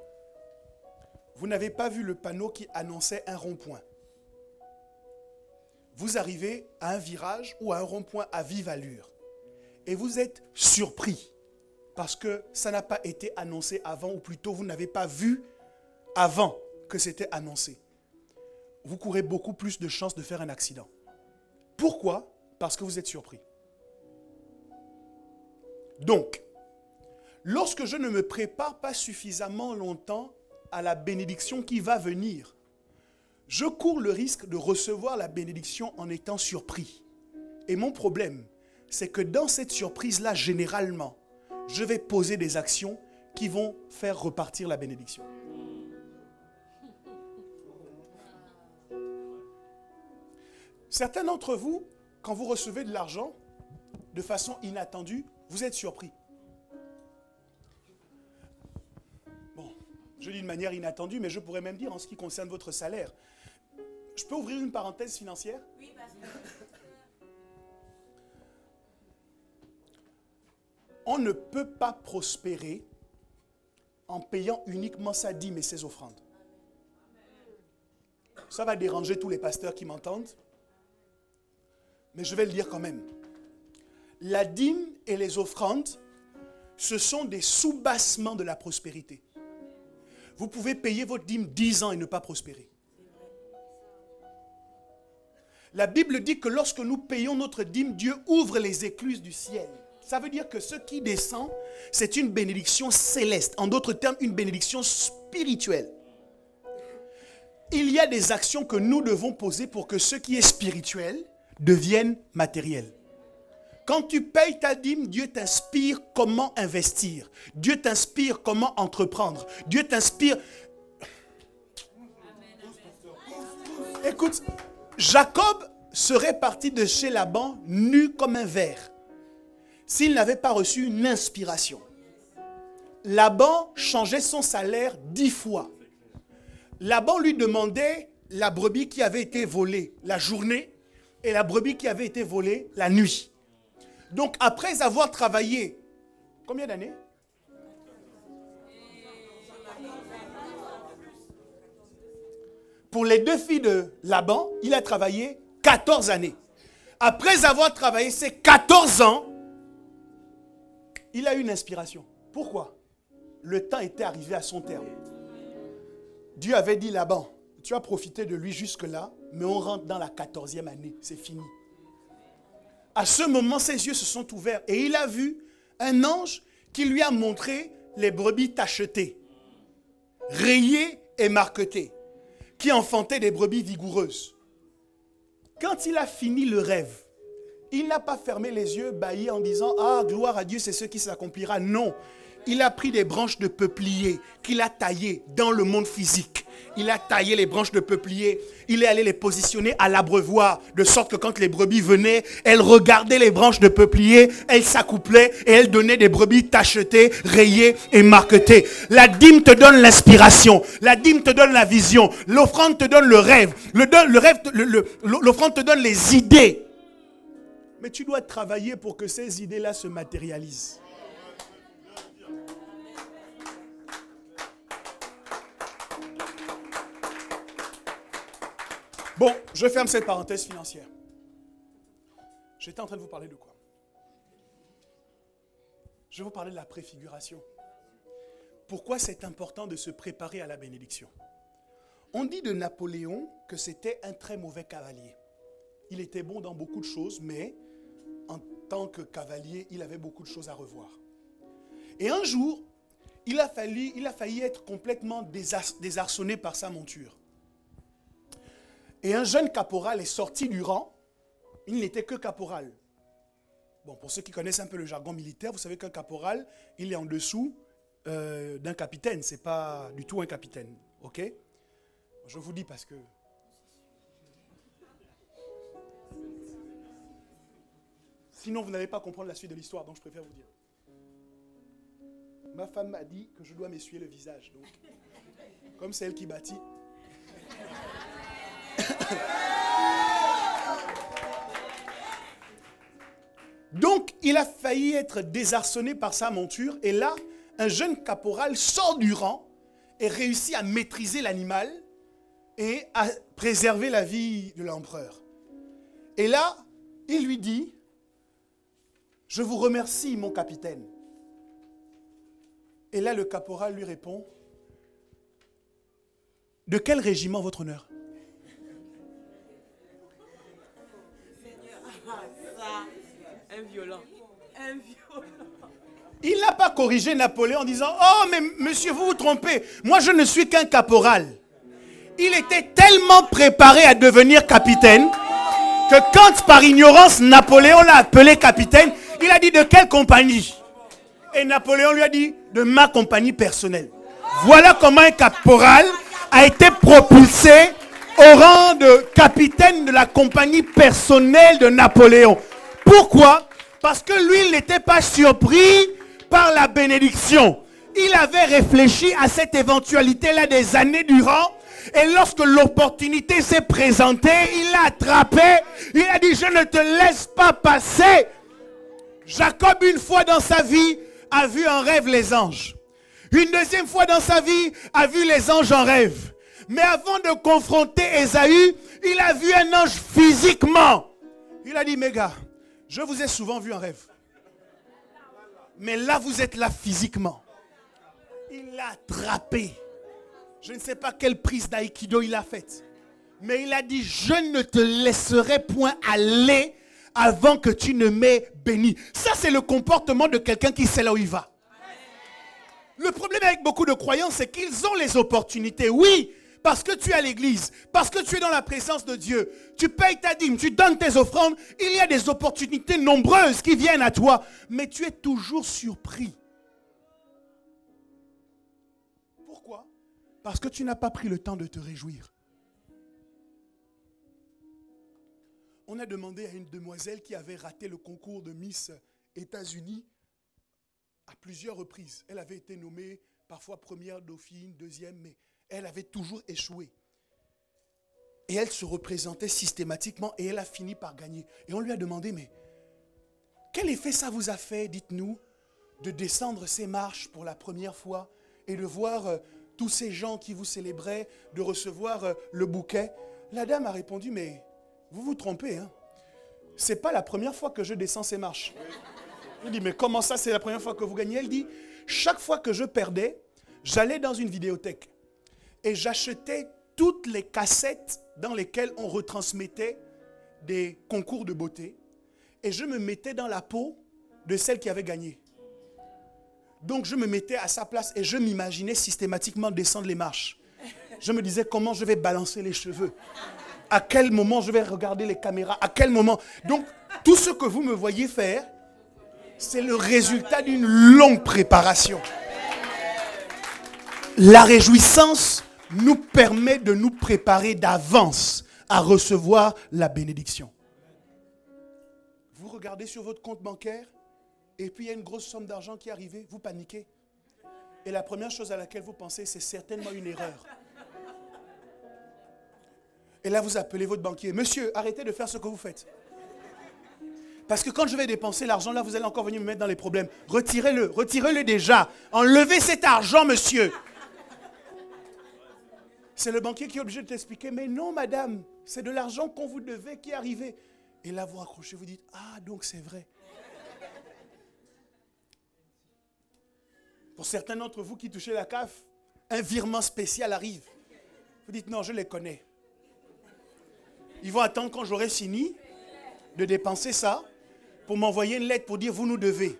Vous n'avez pas vu le panneau qui annonçait un rond-point. Vous arrivez à un virage ou à un rond-point à vive allure. Et vous êtes surpris parce que ça n'a pas été annoncé avant, ou plutôt vous n'avez pas vu avant que c'était annoncé. Vous courez beaucoup plus de chances de faire un accident. Pourquoi? Parce que vous êtes surpris. Donc, lorsque je ne me prépare pas suffisamment longtemps à la bénédiction qui va venir, je cours le risque de recevoir la bénédiction en étant surpris. Et mon problème, c'est que dans cette surprise-là, généralement, je vais poser des actions qui vont faire repartir la bénédiction. Certains d'entre vous, quand vous recevez de l'argent, de façon inattendue, vous êtes surpris. Bon, je dis de manière inattendue, mais je pourrais même dire en ce qui concerne votre salaire. Je peux ouvrir une parenthèse financière? Oui, pasteur. On ne peut pas prospérer en payant uniquement sa dîme et ses offrandes. Ça va déranger tous les pasteurs qui m'entendent, mais je vais le dire quand même. La dîme et les offrandes, ce sont des soubassements de la prospérité. Vous pouvez payer votre dîme 10 ans et ne pas prospérer. La Bible dit que lorsque nous payons notre dîme, Dieu ouvre les écluses du ciel. Ça veut dire que ce qui descend, c'est une bénédiction céleste. En d'autres termes, une bénédiction spirituelle. Il y a des actions que nous devons poser pour que ce qui est spirituel devienne matériel. Quand tu payes ta dîme, Dieu t'inspire comment investir. Dieu t'inspire comment entreprendre. Dieu t'inspire... Écoute, Jacob serait parti de chez Laban nu comme un ver s'il n'avait pas reçu une inspiration. Laban changeait son salaire 10 fois. Laban lui demandait la brebis qui avait été volée la journée et la brebis qui avait été volée la nuit. Donc après avoir travaillé, combien d'années? Pour les 2 filles de Laban, il a travaillé 14 années. Après avoir travaillé ces 14 ans, il a eu une inspiration. Pourquoi? Le temps était arrivé à son terme. Dieu avait dit Laban, tu as profité de lui jusque-là, mais on rentre dans la 14e année, c'est fini. À ce moment, ses yeux se sont ouverts et il a vu un ange qui lui a montré les brebis tachetées, rayées et marquetées, qui enfantaient des brebis vigoureuses. Quand il a fini le rêve, il n'a pas fermé les yeux, bâilli en disant « Ah, gloire à Dieu, c'est ce qui s'accomplira ». Non, il a pris des branches de peuplier qu'il a taillées dans le monde physique. Il a taillé les branches de peuplier, il est allé les positionner à l'abreuvoir, de sorte que quand les brebis venaient, elles regardaient les branches de peuplier, elles s'accouplaient et elles donnaient des brebis tachetées, rayées et marquetées. La dîme te donne l'inspiration, la dîme te donne la vision, l'offrande te donne le rêve, l'offrande te donne les idées. Mais tu dois travailler pour que ces idées-là se matérialisent. Bon, je ferme cette parenthèse financière. J'étais en train de vous parler de quoi? Je vais vous parler de la préfiguration. Pourquoi c'est important de se préparer à la bénédiction? On dit de Napoléon que c'était un très mauvais cavalier. Il était bon dans beaucoup de choses, mais en tant que cavalier, il avait beaucoup de choses à revoir. Et un jour, il a failli être complètement désarçonné par sa monture. Et un jeune caporal est sorti du rang. Il n'était que caporal. Bon, pour ceux qui connaissent un peu le jargon militaire, vous savez qu'un caporal, il est en dessous d'un capitaine. Ce n'est pas du tout un capitaine. Ok? Je vous dis parce que... Sinon, vous n'allez pas comprendre la suite de l'histoire, donc je préfère vous dire. ma femme m'a dit que je dois m'essuyer le visage. Donc, comme c'est elle qui bâtit. Donc, il a failli être désarçonné par sa monture. Et là, un jeune caporal sort du rang et réussit à maîtriser l'animal et à préserver la vie de l'empereur. Et là, il lui dit, « Je vous remercie, mon capitaine. » Et là, le caporal lui répond, « De quel régiment, votre honneur ?» Un violent. Un violent. Il n'a pas corrigé Napoléon en disant, « Oh, mais monsieur, vous vous trompez. Moi, je ne suis qu'un caporal. » Il était tellement préparé à devenir capitaine que quand, par ignorance, Napoléon l'a appelé capitaine, il a dit, « De quelle compagnie ?» Et Napoléon lui a dit, « De ma compagnie personnelle. » Voilà comment un caporal a été propulsé au rang de capitaine de la compagnie personnelle de Napoléon. Pourquoi? Parce que lui, il n'était pas surpris par la bénédiction. Il avait réfléchi à cette éventualité-là des années durant. Et lorsque l'opportunité s'est présentée, il l'a attrapé. Il a dit, je ne te laisse pas passer. Jacob, une fois dans sa vie, a vu en rêve les anges. Une deuxième fois dans sa vie, a vu les anges en rêve. Mais avant de confronter Ésaü, il a vu un ange physiquement. Il a dit, mes gars, je vous ai souvent vu en rêve. Mais là, vous êtes là physiquement. Il l'a attrapé. Je ne sais pas quelle prise d'aïkido il a faite. Mais il a dit, je ne te laisserai point aller avant que tu ne m'aies béni. Ça, c'est le comportement de quelqu'un qui sait là où il va. Le problème avec beaucoup de croyants, c'est qu'ils ont les opportunités. Oui, parce que tu es à l'église, parce que tu es dans la présence de Dieu, tu payes ta dîme, tu donnes tes offrandes, il y a des opportunités nombreuses qui viennent à toi, mais tu es toujours surpris. Pourquoi? Parce que tu n'as pas pris le temps de te réjouir. On a demandé à une demoiselle qui avait raté le concours de Miss États-Unis à plusieurs reprises. Elle avait été nommée parfois première dauphine, deuxième, mais elle avait toujours échoué. Et elle se représentait systématiquement et elle a fini par gagner. Et on lui a demandé, mais quel effet ça vous a fait, dites-nous, de descendre ces marches pour la première fois et de voir tous ces gens qui vous célébraient, de recevoir le bouquet? La dame a répondu, mais vous vous trompez, hein? Ce n'est pas la première fois que je descends ces marches. Il dit, mais comment ça, c'est la première fois que vous gagnez? Elle dit, chaque fois que je perdais, j'allais dans une vidéothèque et j'achetais toutes les cassettes dans lesquelles on retransmettait des concours de beauté et je me mettais dans la peau de celle qui avait gagné. Donc je me mettais à sa place et je m'imaginais systématiquement descendre les marches. Je me disais comment je vais balancer les cheveux, à quel moment je vais regarder les caméras, à quel moment. Donc tout ce que vous me voyez faire, c'est le résultat d'une longue préparation. La réjouissance nous permet de nous préparer d'avance à recevoir la bénédiction. Vous regardez sur votre compte bancaire et puis il y a une grosse somme d'argent qui est arrivée, vous paniquez. Et la première chose à laquelle vous pensez, c'est certainement une erreur. Et là, vous appelez votre banquier. Monsieur, arrêtez de faire ce que vous faites. Parce que quand je vais dépenser l'argent, là, vous allez encore venir me mettre dans les problèmes. Retirez-le déjà. Enlevez cet argent, monsieur. C'est le banquier qui est obligé de t'expliquer, mais non, madame, c'est de l'argent qu'on vous devait qui est arrivé. Et là, vous raccrochez, vous dites, ah, donc c'est vrai. Pour certains d'entre vous qui touchez la CAF, un virement spécial arrive. Vous dites, non, je les connais. Ils vont attendre quand j'aurai fini de dépenser ça pour m'envoyer une lettre pour dire, vous nous devez.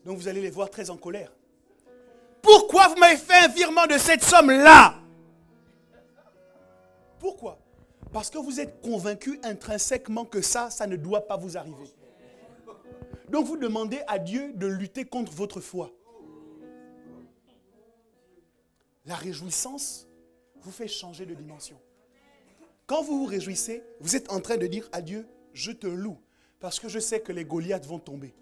Donc vous allez les voir très en colère. Pourquoi vous m'avez fait un virement de cette somme-là? Pourquoi? Parce que vous êtes convaincu intrinsèquement que ça ne doit pas vous arriver. Donc vous demandez à Dieu de lutter contre votre foi. La réjouissance vous fait changer de dimension. Quand vous vous réjouissez, vous êtes en train de dire à Dieu, je te loue, parce que je sais que les Goliaths vont tomber.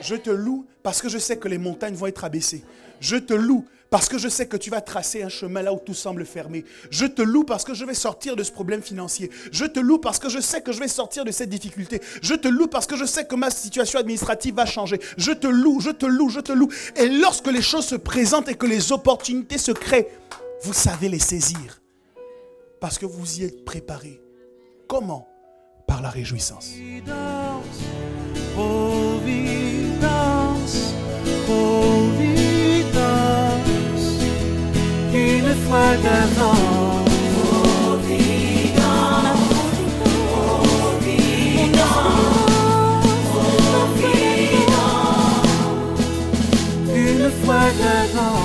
Je te loue parce que je sais que les montagnes vont être abaissées. Je te loue parce que je sais que tu vas tracer un chemin là où tout semble fermé. Je te loue parce que je vais sortir de ce problème financier. Je te loue parce que je sais que je vais sortir de cette difficulté. Je te loue parce que je sais que ma situation administrative va changer. Je te loue, je te loue, je te loue. Et lorsque les choses se présentent et que les opportunités se créent, vous savez les saisir. Parce que vous y êtes préparés. Comment? Par la réjouissance. Providence, providence, une fois d'avant. Providence, providence, une fois d'avant.